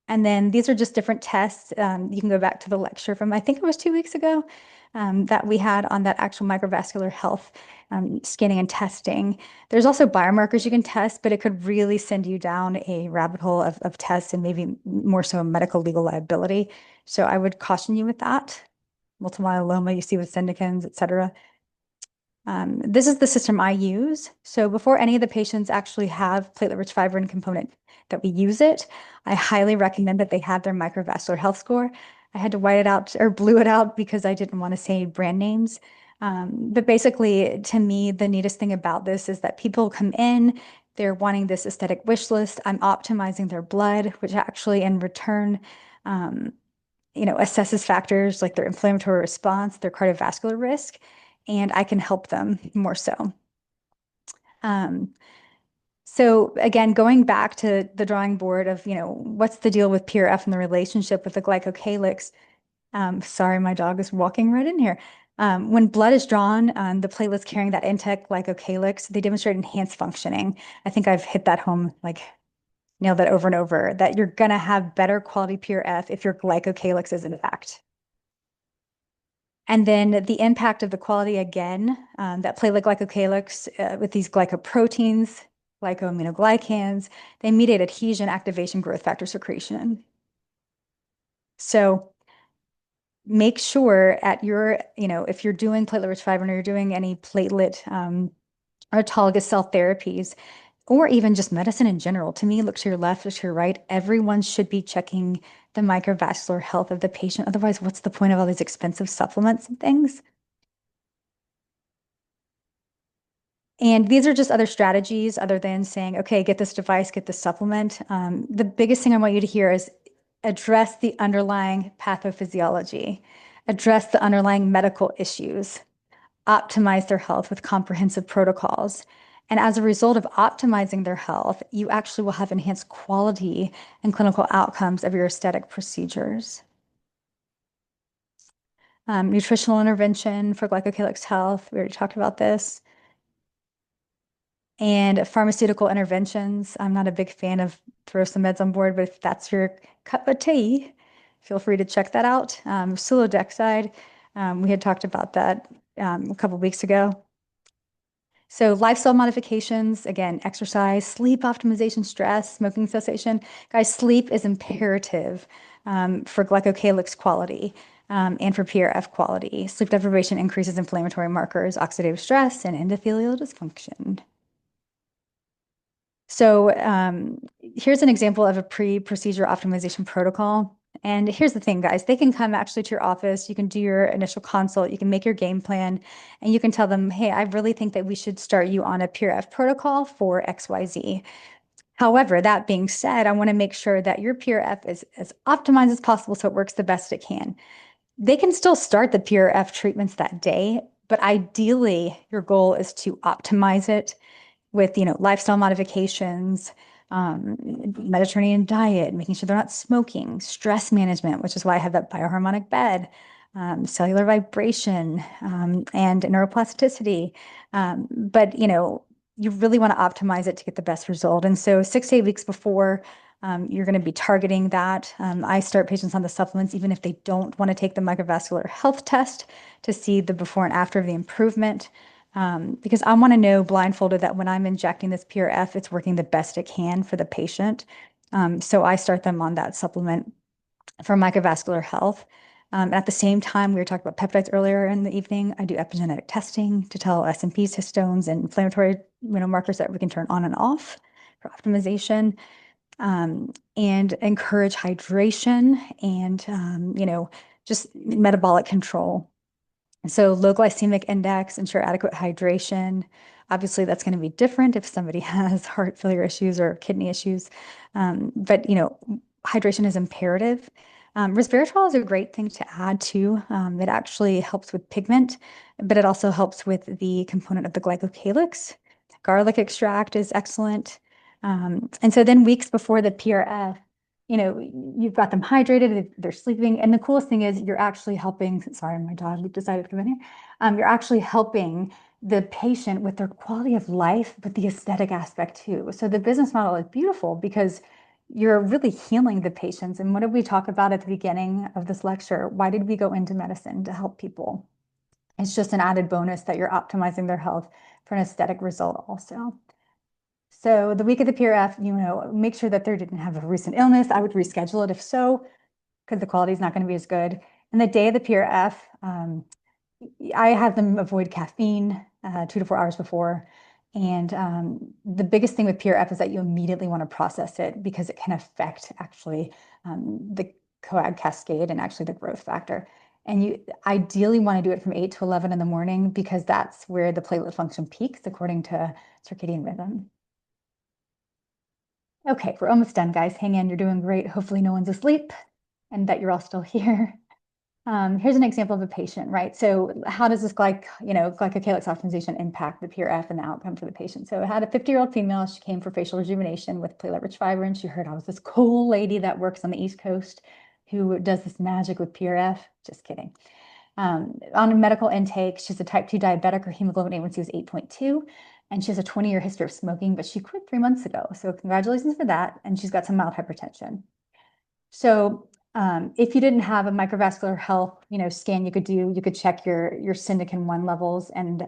And then these are just different tests. You can go back to the lecture from, I think it was 2 weeks ago, that we had on that actual microvascular health scanning and testing. There's also biomarkers you can test, but it could really send you down a rabbit hole of tests and maybe more so medical legal liability. So I would caution you with that. Multiple myeloma you see with syndicans, et cetera. This is the system I use. So before any of the patients actually have platelet-rich fibrin component that we use it, I highly recommend that they have their microvascular health score. I had to white it out or blue it out because I didn't want to say brand names. But basically, to me, the neatest thing about this is that people come in, they're wanting this aesthetic wish list. I'm optimizing their blood, which actually in return, assesses factors like their inflammatory response, their cardiovascular risk, and I can help them more so. So again, going back to the drawing board of, what's the deal with PRF and the relationship with the glycocalyx? Sorry, my dog is walking right in here. When blood is drawn, the platelets carrying that intact glycocalyx, they demonstrate enhanced functioning. I think I've hit that home, nailed that over and over, that you're gonna have better quality PRF if your glycocalyx is intact. And then the impact of the quality again, that platelet glycocalyx with these glycoproteins, glycoaminoglycans, they mediate adhesion, activation, growth factor secretion. So make sure at your, if you're doing platelet-rich fibrin or you're doing any platelet or autologous cell therapies, or even just medicine in general, to me, look to your left, look to your right. Everyone should be checking the microvascular health of the patient. Otherwise, what's the point of all these expensive supplements and things? And these are just other strategies other than saying, okay, get this device, get this supplement. The biggest thing I want you to hear is address the underlying pathophysiology, address the underlying medical issues, optimize their health with comprehensive protocols. And as a result of optimizing their health, you actually will have enhanced quality and clinical outcomes of your aesthetic procedures. Nutritional intervention for glycocalyx health, we already talked about this. And pharmaceutical interventions. I'm not a big fan of throw some meds on board, but if that's your cup of tea, feel free to check that out. Sulodexide, we had talked about that a couple weeks ago. So lifestyle modifications, again, exercise, sleep optimization, stress, smoking cessation. Guys, sleep is imperative for glycocalyx quality and for PRF quality. Sleep deprivation increases inflammatory markers, oxidative stress, and endothelial dysfunction. So here's an example of a pre-procedure optimization protocol. And here's the thing, guys, they can come actually to your office. You can do your initial consult. You can make your game plan and you can tell them, hey, I really think that we should start you on a PRF protocol for XYZ. However, that being said, I want to make sure that your PRF is as optimized as possible so it works the best it can. They can still start the PRF treatments that day, but ideally, your goal is to optimize it with, lifestyle modifications, Mediterranean diet, making sure they're not smoking, stress management, which is why I have that bioharmonic bed, cellular vibration, and neuroplasticity. But, you really want to optimize it to get the best result. And so 6 to 8 weeks before, you're going to be targeting that. I start patients on the supplements, even if they don't want to take the microvascular health test to see the before and after of the improvement. Because I want to know blindfolded that when I'm injecting this PRF, it's working the best it can for the patient. So I start them on that supplement for microvascular health. At the same time, we were talking about peptides earlier in the evening. I do epigenetic testing to tell SNPs, histones, and inflammatory markers that we can turn on and off for optimization, and encourage hydration and, just metabolic control. So low glycemic index, ensure adequate hydration. Obviously, that's going to be different if somebody has heart failure issues or kidney issues. But, hydration is imperative. Resveratrol is a great thing to add too. It actually helps with pigment, but it also helps with the component of the glycocalyx. Garlic extract is excellent. And so then weeks before the PRF, you've got them hydrated, they're sleeping. And the coolest thing is you're actually helping, sorry, my dog decided to come in here. You're actually helping the patient with their quality of life, but the aesthetic aspect too. So the business model is beautiful because you're really healing the patients. And what did we talk about at the beginning of this lecture? Why did we go into medicine? To help people. It's just an added bonus that you're optimizing their health for an aesthetic result also. So the week of the PRF, make sure that they didn't have a recent illness. I would reschedule it if so, because the quality is not going to be as good. And the day of the PRF, I have them avoid caffeine 2 to 4 hours before. And the biggest thing with PRF is that you immediately want to process it because it can affect actually the coag cascade and actually the growth factor. And you ideally want to do it from 8 to 11 in the morning because that's where the platelet function peaks according to circadian rhythm. Okay, we're almost done, guys. Hang in, you're doing great. Hopefully no one's asleep and that you're all still here. Here's an example of a patient, right? So how does this glycocalyx optimization impact the PRF and the outcome for the patient? So I had a 50-year-old female. She came for facial rejuvenation with platelet-rich fibrin. She heard I was this cool lady that works on the East Coast who does this magic with PRF. Just kidding. On a medical intake, she's a type 2 diabetic. Her hemoglobin A1C was 8.2. And she has a 20-year history of smoking, but she quit 3 months ago. So congratulations for that. And she's got some mild hypertension. So if you didn't have a microvascular health, scan you could check your syndicin 1 levels. And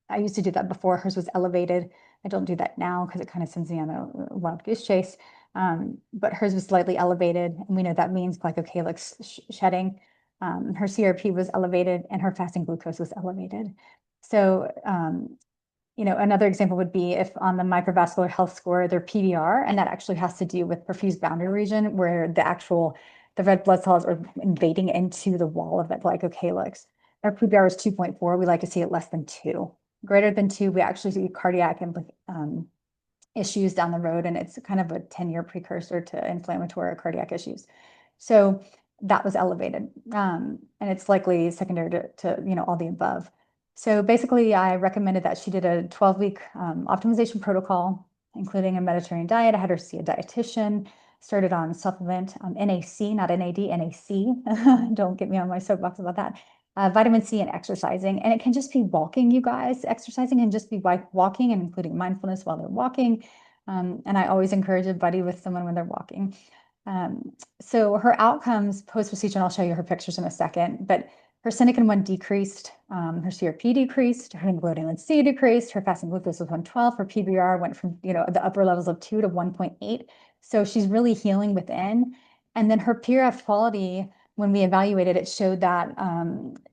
I used to do that before. Hers was elevated. I don't do that now because it kind of sends me on a wild goose chase. But hers was slightly elevated. And we know that means glycocalyx shedding. Her CRP was elevated and her fasting glucose was elevated. So another example would be if on the microvascular health score, their PVR, and that actually has to do with perfused boundary region where the red blood cells are invading into the wall of that glycocalyx. Our PVR is 2.4. We like to see it less than 2. Greater than 2, we actually see cardiac issues down the road, and it's kind of a 10-year precursor to inflammatory or cardiac issues. So that was elevated, and it's likely secondary to all the above. So basically, I recommended that she did a 12-week optimization protocol, including a Mediterranean diet. I had her see a dietitian, started on supplement, NAC, not NAD, NAC. Don't get me on my soapbox about that. Vitamin C and exercising. And it can just be walking, you guys. Exercising can just be walking and including mindfulness while they're walking. And I always encourage a buddy with someone when they're walking. So her outcomes post-procedure, and I'll show you her pictures in a second, but her syndicin 1 decreased, her CRP decreased, her hemoglobin A1C decreased, her fasting glucose was 112, her PVR went from the upper levels of 2 to 1.8. So she's really healing within. And then her PRF quality, when we evaluated it, showed that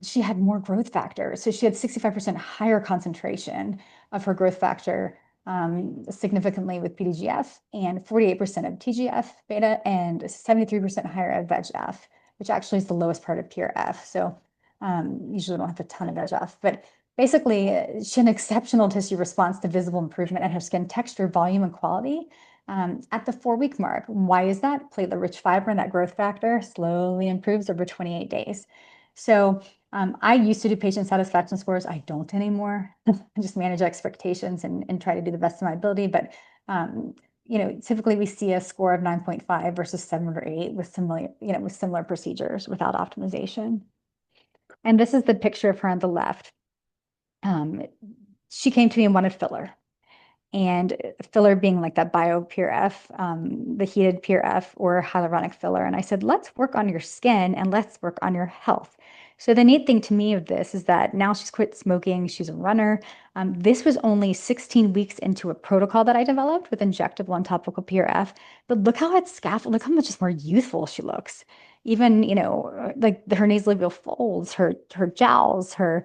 she had more growth factor. So she had 65% higher concentration of her growth factor significantly with PDGF, and 48% of TGF beta, and 73% higher of VEGF, which actually is the lowest part of PRF. So usually don't have a ton of VEGF, but basically she had an exceptional tissue response to visible improvement in her skin texture, volume, and quality at the 4-week mark. Why is that? Platelet-rich fibrin, that growth factor, slowly improves over 28 days. So I used to do patient satisfaction scores. I don't anymore. I just manage expectations and try to do the best of my ability. But typically we see a score of 9.5 versus 7 or 8 with similar procedures without optimization. And this is the picture of her on the left. She came to me and wanted filler. And filler being like that bio PRF, the heated PRF or hyaluronic filler. And I said, let's work on your skin and let's work on your health. So the neat thing to me of this is that now she's quit smoking. She's a runner. This was only 16 weeks into a protocol that I developed with injectable and topical PRF. But look how it's scaffolded. Look how much more youthful she looks. Even, like her nasolabial folds, her jowls, her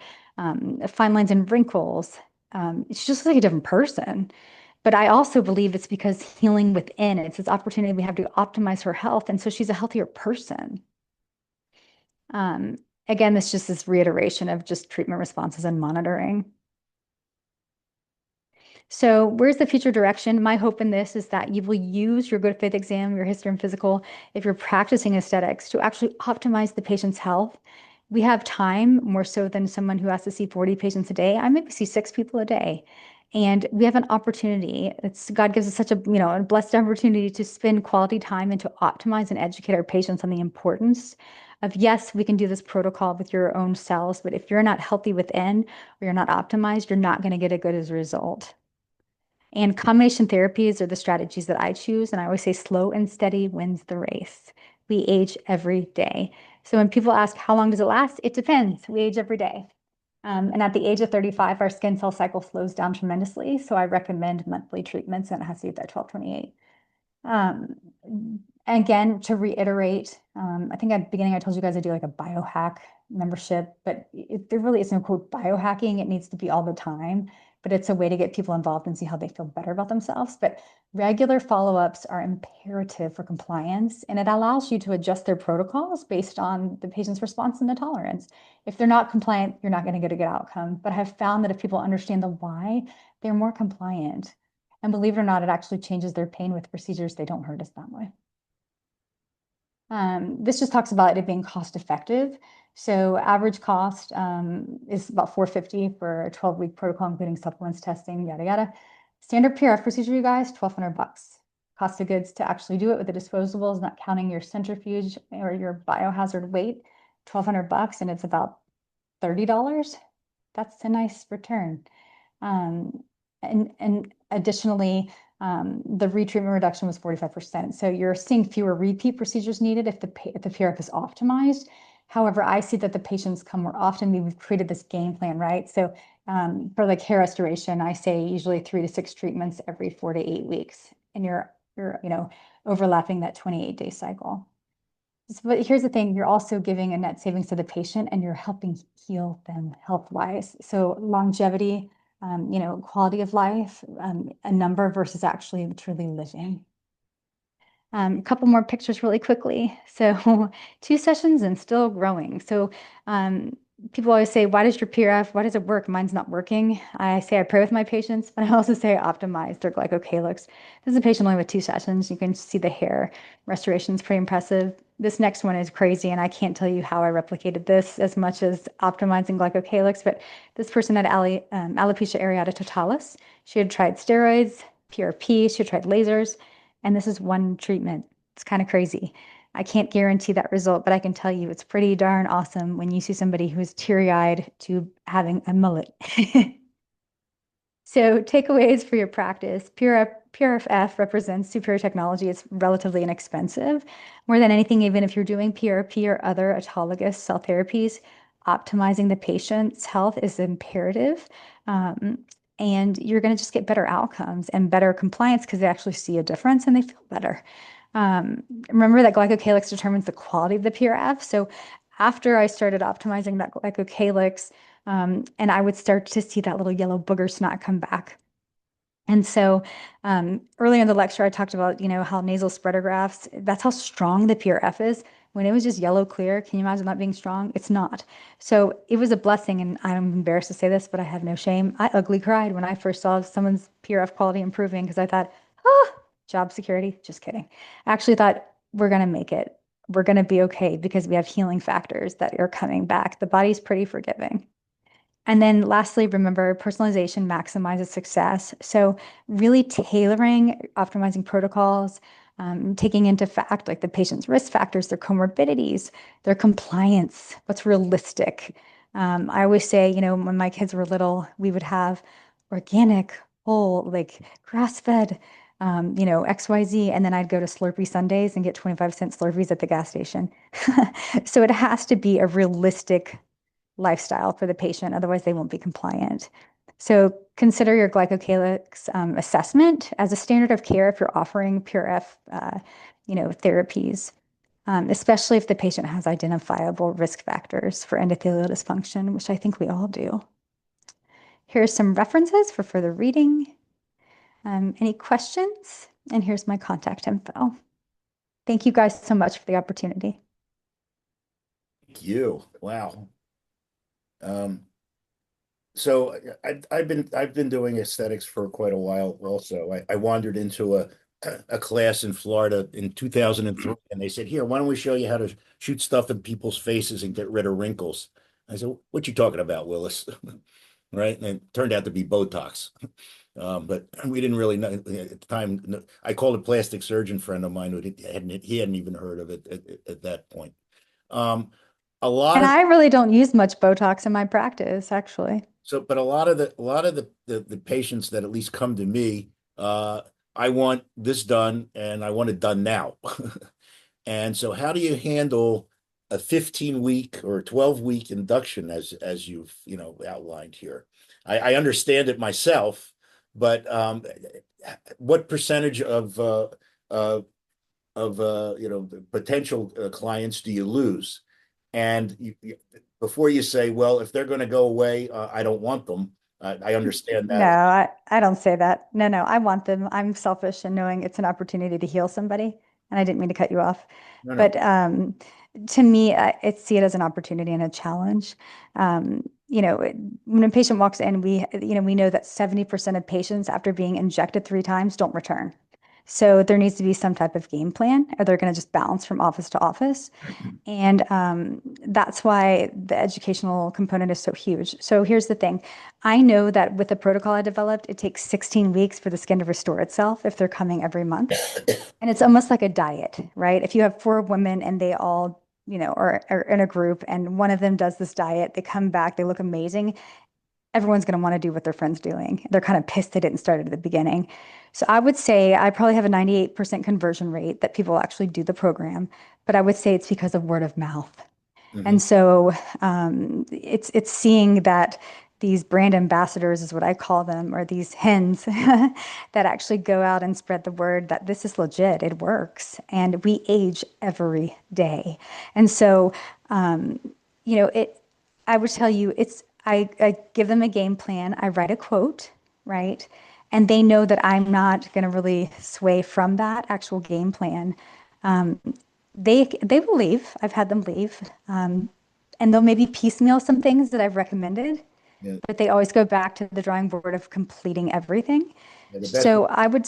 fine lines and wrinkles. She just looks like a different person. But I also believe it's because healing within, it's this opportunity we have to optimize her health. And so she's a healthier person. Again, this just this reiteration of just treatment responses and monitoring. So where's the future direction? My hope in this is that you will use your good faith exam, your history and physical, if you're practicing aesthetics, to actually optimize the patient's health. We have time more so than someone who has to see 40 patients a day. I maybe see 6 people a day. And we have an opportunity. God gives us such a blessed opportunity to spend quality time and to optimize and educate our patients on the importance of, yes, we can do this protocol with your own cells, but if you're not healthy within or you're not optimized, you're not going to get a good as a result. And combination therapies are the strategies that I choose. And I always say slow and steady wins the race. We age every day. So when people ask, how long does it last? It depends. We age every day. And at the age of 35, our skin cell cycle slows down tremendously. So I recommend monthly treatments, and it has to be that 12/28. Again, to reiterate, I think at the beginning I told you guys I do like a biohack membership, but there really is no quote biohacking. It needs to be all the time, but it's a way to get people involved and see how they feel better about themselves. But regular follow-ups are imperative for compliance, and it allows you to adjust their protocols based on the patient's response and the tolerance. If they're not compliant, you're not going to get a good outcome. But I've found that if people understand the why, they're more compliant. And believe it or not, it actually changes their pain with procedures. They don't hurt us that way. This just talks about it being cost effective. So average cost is about $450 for a 12-week protocol, including supplements, testing, yada, yada. Standard PRF procedure, you guys, $1,200. Cost of goods to actually do it with the disposables, not counting your centrifuge or your biohazard weight, $1,200, and it's about $30. That's a nice return. And additionally, the retreatment reduction was 45%. So you're seeing fewer repeat procedures needed if the PRF is optimized. However, I see that the patients come more often. We've created this game plan, right? So for like hair restoration, I say usually 3 to 6 treatments every 4 to 8 weeks, and you're overlapping that 28-day cycle. But here's the thing, you're also giving a net savings to the patient and you're helping heal them health-wise. So longevity, quality of life, a number versus actually truly living. A couple more pictures really quickly. So 2 sessions and still growing. So people always say, why does your PRF, why does it work? Mine's not working. I say I pray with my patients, but I also say I optimize their glycocalyx. This is a patient only with 2 sessions. You can see the hair restoration is pretty impressive. This next one is crazy, and I can't tell you how I replicated this as much as optimizing glycocalyx, but this person had alopecia areata totalis. She had tried steroids, PRP, she had tried lasers, and this is one treatment. It's kind of crazy. I can't guarantee that result, but I can tell you it's pretty darn awesome when you see somebody who's teary-eyed to having a mullet. So takeaways for your practice. PRF represents superior technology. It's relatively inexpensive. More than anything, even if you're doing PRP or other autologous cell therapies, optimizing the patient's health is imperative. And you're going to just get better outcomes and better compliance because they actually see a difference and they feel better. Remember that glycocalyx determines the quality of the PRF. So after I started optimizing that glycocalyx, and I would start to see that little yellow booger snot come back. And so earlier in the lecture, I talked about, how nasal spreader grafts, that's how strong the PRF is. When it was just yellow clear, can you imagine that being strong? It's not. So it was a blessing, and I'm embarrassed to say this, but I have no shame. I ugly cried when I first saw someone's PRF quality improving because I thought, oh, job security. Just kidding. I actually thought we're going to make it. We're going to be okay because we have healing factors that are coming back. The body's pretty forgiving. And then lastly, remember personalization maximizes success. So really tailoring, optimizing protocols, taking into fact like the patient's risk factors, their comorbidities, their compliance, what's realistic. I always say, when my kids were little, we would have organic, whole, like grass-fed, XYZ, and then I'd go to Slurpee Sundays and get 25-cent Slurpees at the gas station. So it has to be a realistic lifestyle for the patient. Otherwise, they won't be compliant. So consider your glycocalyx assessment as a standard of care if you're offering PRF, therapies, especially if the patient has identifiable risk factors for endothelial dysfunction, which I think we all do. Here's some references for further reading. Any questions? And here's my contact info. Thank you guys so much for the opportunity. Thank you. Wow. So I've been doing aesthetics for quite a while also. I wandered into a class in Florida in 2003, and they said, "Here, why don't we show you how to shoot stuff in people's faces and get rid of wrinkles?" I said, "What you talking about, Willis?" Right? And it turned out to be Botox. But we didn't really know at the time. I called a plastic surgeon friend of mine who he hadn't even heard of it at that point. A lot And of I really don't use much Botox in my practice, actually. but a lot of the patients that at least come to me, I want this done and I want it done now. And so how do you handle a 15-week or 12-week induction as you've outlined here? I understand it myself, but what percentage of potential clients do you lose? And before you say, well, if they're going to go away, I don't want them. I understand No, that. I don't say that. No, no, I want them. I'm selfish in knowing it's an opportunity to heal somebody. And I didn't mean to cut you off. No, no. But to me, I see it as an opportunity and a challenge. When a patient walks in, we know that 70% of patients after being injected 3 times don't return. So there needs to be some type of game plan, or they're going to just bounce from office to office. And that's why the educational component is so huge. So here's the thing. I know that with the protocol I developed, it takes 16 weeks for the skin to restore itself if they're coming every month. And it's almost like a diet, right? If you have 4 women and they all, are in a group and one of them does this diet, they come back, they look amazing, everyone's going to want to do what their friend's doing. They're kind of pissed they didn't start at the beginning. So I would say I probably have a 98% conversion rate that people actually do the program, but I would say it's because of word of mouth. And so it's seeing that these brand ambassadors is what I call them, or these hens that actually go out and spread the word that this is legit, it works, and we age every day. And so, I would tell you, I give them a game plan, I write a quote, right? And they know that I'm not going to really sway from that actual game plan. They will leave. I've had them leave. And they'll maybe piecemeal some things that I've recommended, Yeah, but they always go back to the drawing board of completing everything. yeah, So I would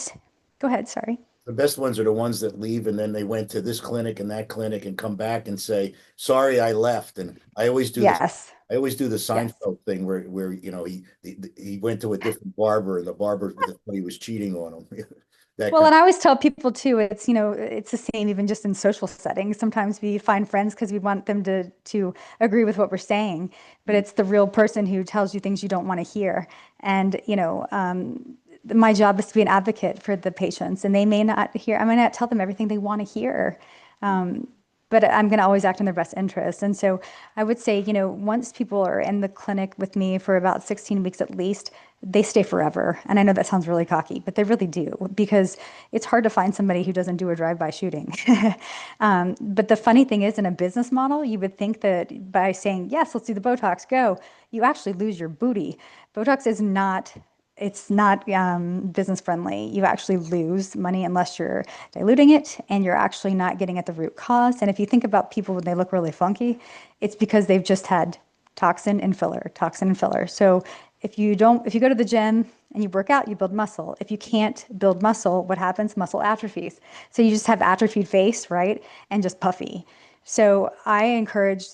go ahead, sorry. the best ones are the ones that leave and then they went to this clinic and that clinic and come back and say, "Sorry, I left." And I always do this. Yes. I always do the Yes. Seinfeld thing where he went to a different barber and the barber thought he was cheating on him. That Well, kind. and I always tell people too, it's the same even just in social settings. Sometimes we find friends because we want them to agree with what we're saying, but it's the real person who tells you things you don't want to hear. And, my job is to be an advocate for the patients, and they may not hear, I may not tell them everything they want to hear. But I'm going to always act in their best interest. And so I would say, once people are in the clinic with me for about 16 weeks at least, they stay forever. And I know that sounds really cocky, but they really do, because it's hard to find somebody who doesn't do a drive-by shooting. But the funny thing is, in a business model, you would think that by saying, yes, let's do the Botox, go, you actually lose your booty. Botox is not it's not business friendly. You actually lose money unless you're diluting it and you're actually not getting at the root cause. And if you think about people when they look really funky, it's because they've just had toxin and filler, toxin and filler. So if you go to the gym and you work out, you build muscle. If you can't build muscle, what happens? Muscle atrophies. So you just have atrophied face, right? And just puffy. So I encourage,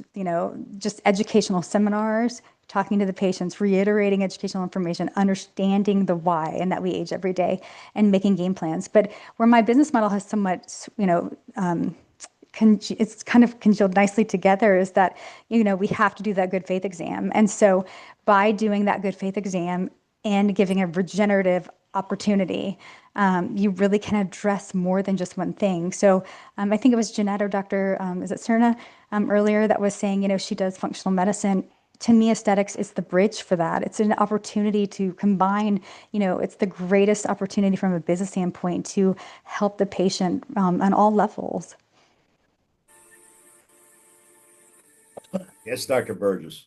just educational seminars, talking to the patients, reiterating educational information, understanding the why and that we age every day and making game plans. But where my business model has somewhat, it's kind of congealed nicely together is that, we have to do that good faith exam. And so by doing that good faith exam and giving a regenerative opportunity, you really can address more than just one thing. So I think it was Jeanette or Dr. Is it Cerna earlier that was saying, she does functional medicine. To me, aesthetics is the bridge for that. It's an opportunity to combine, it's the greatest opportunity from a business standpoint to help the patient on all levels. Yes, Dr. Burgess.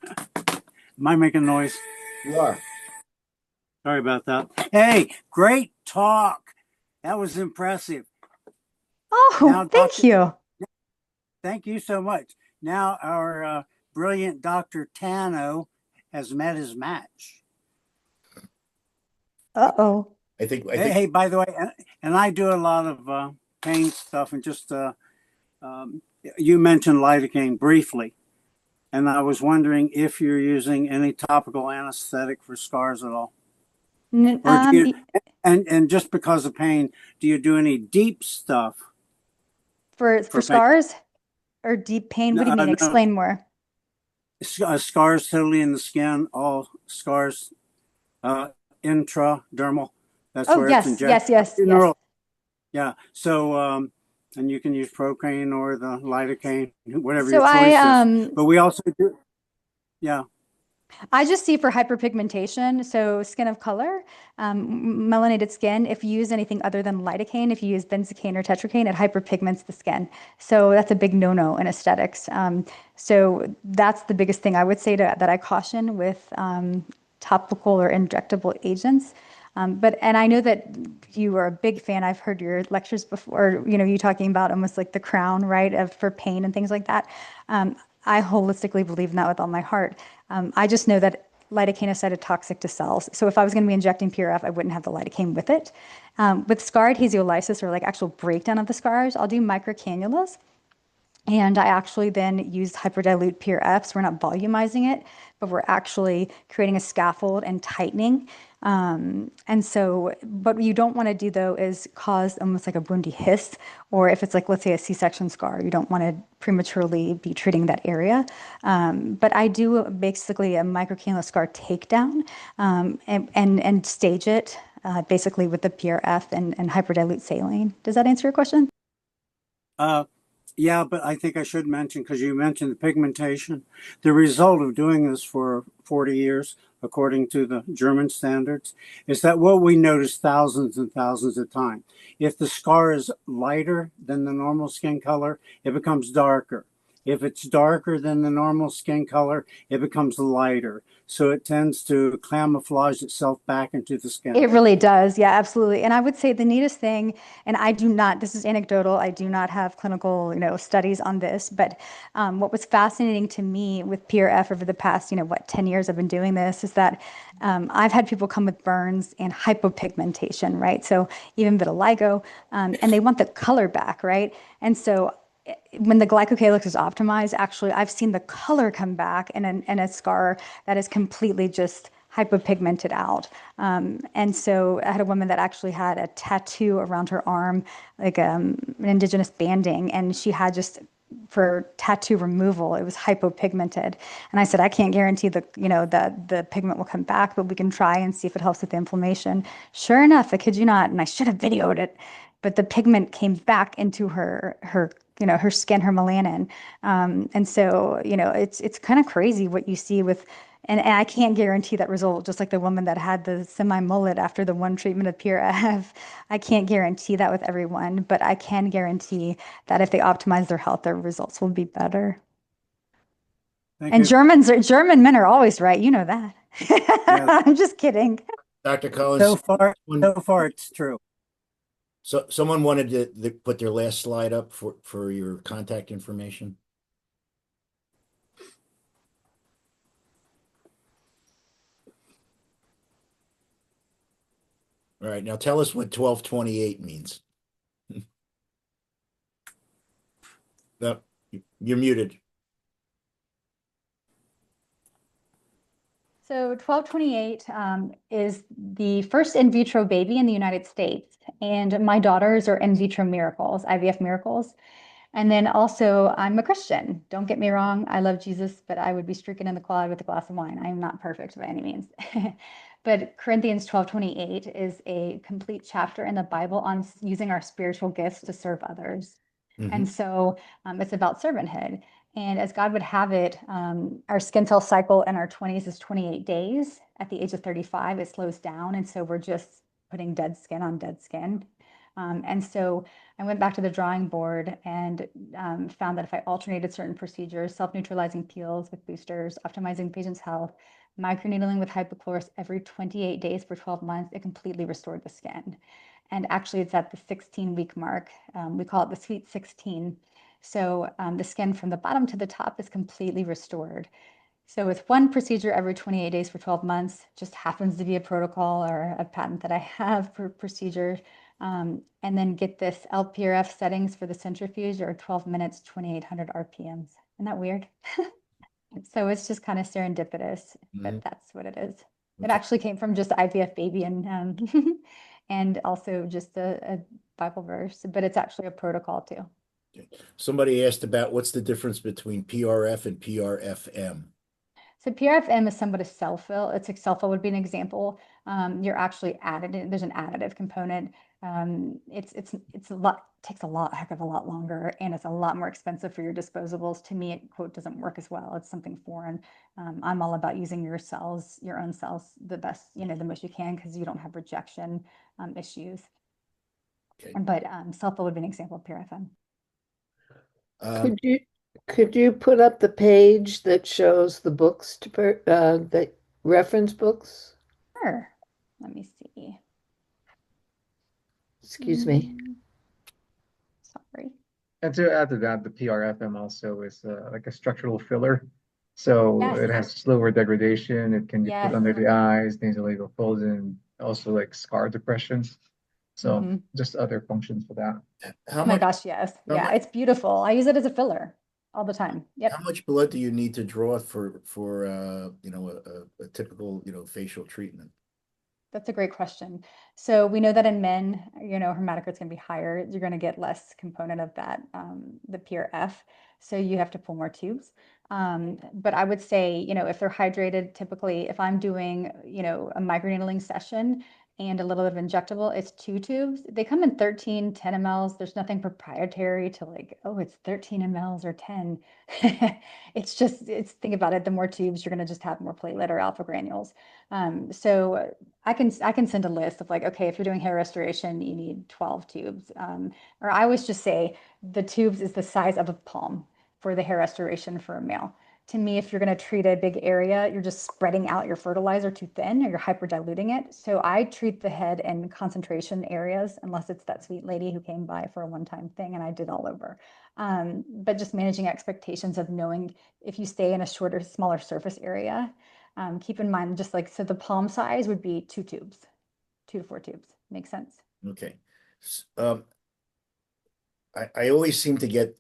Am I making noise? You are. Sorry about that. Hey, great talk. That was impressive. Oh, Now, thank you. thank you so much. Now, our brilliant Dr. Tano has met his match. Uh-oh. I think Hey, by the way, and I do a lot of pain stuff, and just you mentioned lidocaine briefly, and I was wondering if you're using any topical anesthetic for scars at all. Or do you, and just because of pain, do you do any deep stuff for for pain? scars or deep pain? What do you mean? No, Explain more. scars totally in the skin, all scars, intradermal. That's Oh, where it's yes, injected. yes, yes, yes. Yeah. So, and you can use propane or the lidocaine, whatever So your choice is. But we also do, yeah. I just see for hyperpigmentation, so skin of color, melanated skin, if you use anything other than lidocaine, if you use benzocaine or tetracaine, it hyperpigments the skin. So that's a big no-no in aesthetics. So that's the biggest thing I would say that I caution with topical or injectable agents. And I know that you are a big fan. I've heard your lectures before, you talking about almost like the crown, right, for pain and things like that. I holistically believe in that with all my heart. I just know that lidocaine is cytotoxic to cells. So if I was going to be injecting PRF, I wouldn't have the lidocaine with it. With scar adhesiolysis or like actual breakdown of the scars, I'll do microcannulas. And I actually then use hyperdilute PRFs. We're not volumizing it, but we're actually creating a scaffold and tightening. And so, what you don't want to do though is cause almost like a woundy hiss, or if it's like, let's say a C-section scar, you don't want to prematurely be treating that area. But I do basically a microcannula scar takedown and stage it basically with the PRF and hyperdilute saline. Does that answer your question? Yeah, but I think I should mention, because you mentioned the pigmentation, the result of doing this for 40 years, according to the German standards, is that what we notice thousands and thousands of times. If the scar is lighter than the normal skin color, it becomes darker. If it's darker than the normal skin color, it becomes lighter. So it tends to camouflage itself back into the skin. It really does. Yeah, absolutely. And I would say the neatest thing, and I do not, this is anecdotal, I do not have clinical, studies on this, but what was fascinating to me with PRF over the past, 10 years I've been doing this is that I've had people come with burns and hypopigmentation, right? So even vitiligo, and they want the color back, right? And so when the glycocalyx is optimized, actually, I've seen the color come back in a scar that is completely just hypopigmented out. And so I had a woman that actually had a tattoo around her arm, like an indigenous banding, and she had just for tattoo removal, it was hypopigmented. And I said, I can't guarantee that the pigment will come back, but we can try and see if it helps with the inflammation. Sure enough, I kid you not, and I should have videoed it, but the pigment came back into her skin, her melanin. And so, it's kind of crazy what you see with, and I can't guarantee that result, just like the woman that had the semi-mullet after the one treatment of PRF. I can't guarantee that with everyone, but I can guarantee that if they optimize their health, their results will be better. Thank And you. German men are always right. You know that. Yeah. I'm just kidding. Dr. Collins, So far, someone, so far, it's true. someone wanted to put their last slide up for your contact information. All right, now tell us what 1228 means. No, you're muted. So 1228 is the first in vitro baby in the United States. And my daughters are in vitro miracles, IVF miracles. And then also, I'm a Christian. Don't get me wrong. I love Jesus, but I would be streaking in the quad with a glass of wine. I am not perfect by any means. But Corinthians 12:28 is a complete chapter in the Bible on using our spiritual gifts to serve others. And so it's about servanthood. And as God would have it, our skin cell cycle in our 20s is 28 days. At the age of 35, it slows down. And so we're just putting dead skin on dead skin. And so I went back to the drawing board and found that if I alternated certain procedures, self-neutralizing peels with boosters, optimizing patient's health, microneedling with hypochlorous every 28 days for 12 months, it completely restored the skin. And actually, it's at the 16-week mark. We call it the sweet 16. So the skin from the bottom to the top is completely restored. So with one procedure every 28 days for 12 months, just happens to be a protocol or a patent that I have for procedure. And then get this LPRF settings for the centrifuge are 12 minutes, 2,800 RPMs. Isn't that weird? So it's just kind of serendipitous, but that's what it is. It Okay. actually came from just IVF baby and and also just a Bible verse, but it's actually a protocol too. Somebody asked about what's the difference between PRF and PRFM. So PRFM is somebody's cell fill. It's like cell fill would be an example. You're actually added in, there's an additive component. It's a lot, takes a lot, heck of a lot longer, and it's a lot more expensive for your disposables. To me, it quote doesn't work as well. It's something foreign. I'm all about using your cells, your own cells, the best, the most you can, because you don't have rejection issues. Okay. But cell fill would be an example of PRFM. Could you put up the page that shows the books the reference books? Sure. Let me see. Excuse me. Sorry. And to add to that, the PRFM also is like a structural filler. So Yes. it has slower degradation. It can be put Yes. under the eyes, nasolabial folds, and also like scar depression. So just other functions for that. How Oh my much, gosh, yes. how Yeah, much, it's beautiful. I use it as a filler all the time. Yep. how much blood do you need to draw for a typical, facial treatment? That's a great question. So we know that in men, hematocrit's going to be higher. You're going to get less component of that, the PRF. So you have to pull more tubes. But I would say, if they're hydrated, typically, if I'm doing, a microneedling session and a little bit of injectable, it's 2 tubes. They come in 13, 10 mLs. There's nothing proprietary to like, oh, it's 13 mLs or 10. Think about it. The more tubes, you're going to just have more platelet or alpha granules. So I can send a list of like, okay, if you're doing hair restoration, you need 12 tubes. Or I always just say the tubes is the size of a palm for the hair restoration for a male. To me, if you're going to treat a big area, you're just spreading out your fertilizer too thin or you're hyperdiluting it. So I treat the head in concentration areas, unless it's that sweet lady who came by for a one-time thing and I did all over. But just managing expectations of knowing if you stay in a shorter, smaller surface area, keep in mind, just like, so the palm size would be 2 tubes, 2 to 4 tubes. Makes sense. Okay. I always seem to get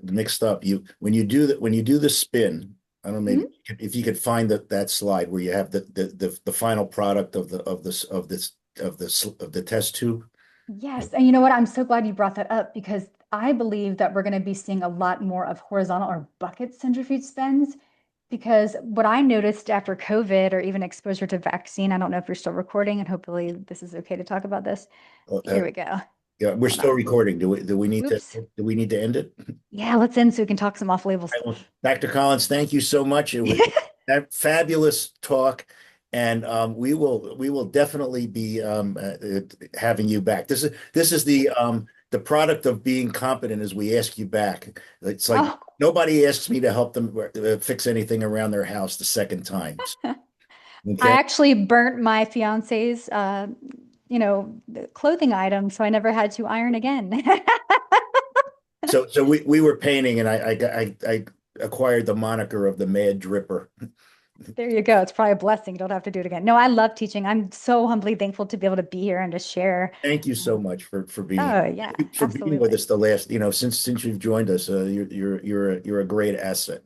mixed up. When you do the spin, I don't know, maybe if you could find that slide where you have the final product of the test tube. Yes. And you know what? I'm so glad you brought that up because I believe that we're going to be seeing a lot more of horizontal or bucket centrifuge spins because what I noticed after COVID or even exposure to vaccine, I don't know if you're still recording and hopefully this is okay to talk about this. Here we go. Yeah, we're still recording. Do we need Oops. to end it? Yeah, let's end so we can talk some off-label stuff. Dr. Collins, thank you so much. It was a fabulous talk, and we will definitely be having you back. This is the product of being competent as we ask you back. It's like nobody asks me to help them fix anything around their house the second time. I Okay. actually burnt my fiance's, clothing item, so I never had to iron again. So we were painting, and I acquired the moniker of the Mad Dripper. There you go. It's probably a blessing. You don't have to do it again. No, I love teaching. I'm so humbly thankful to be able to be here and to share. Thank you so much Oh, yeah, for being with absolutely. us the last, since you've joined us. You're a great asset.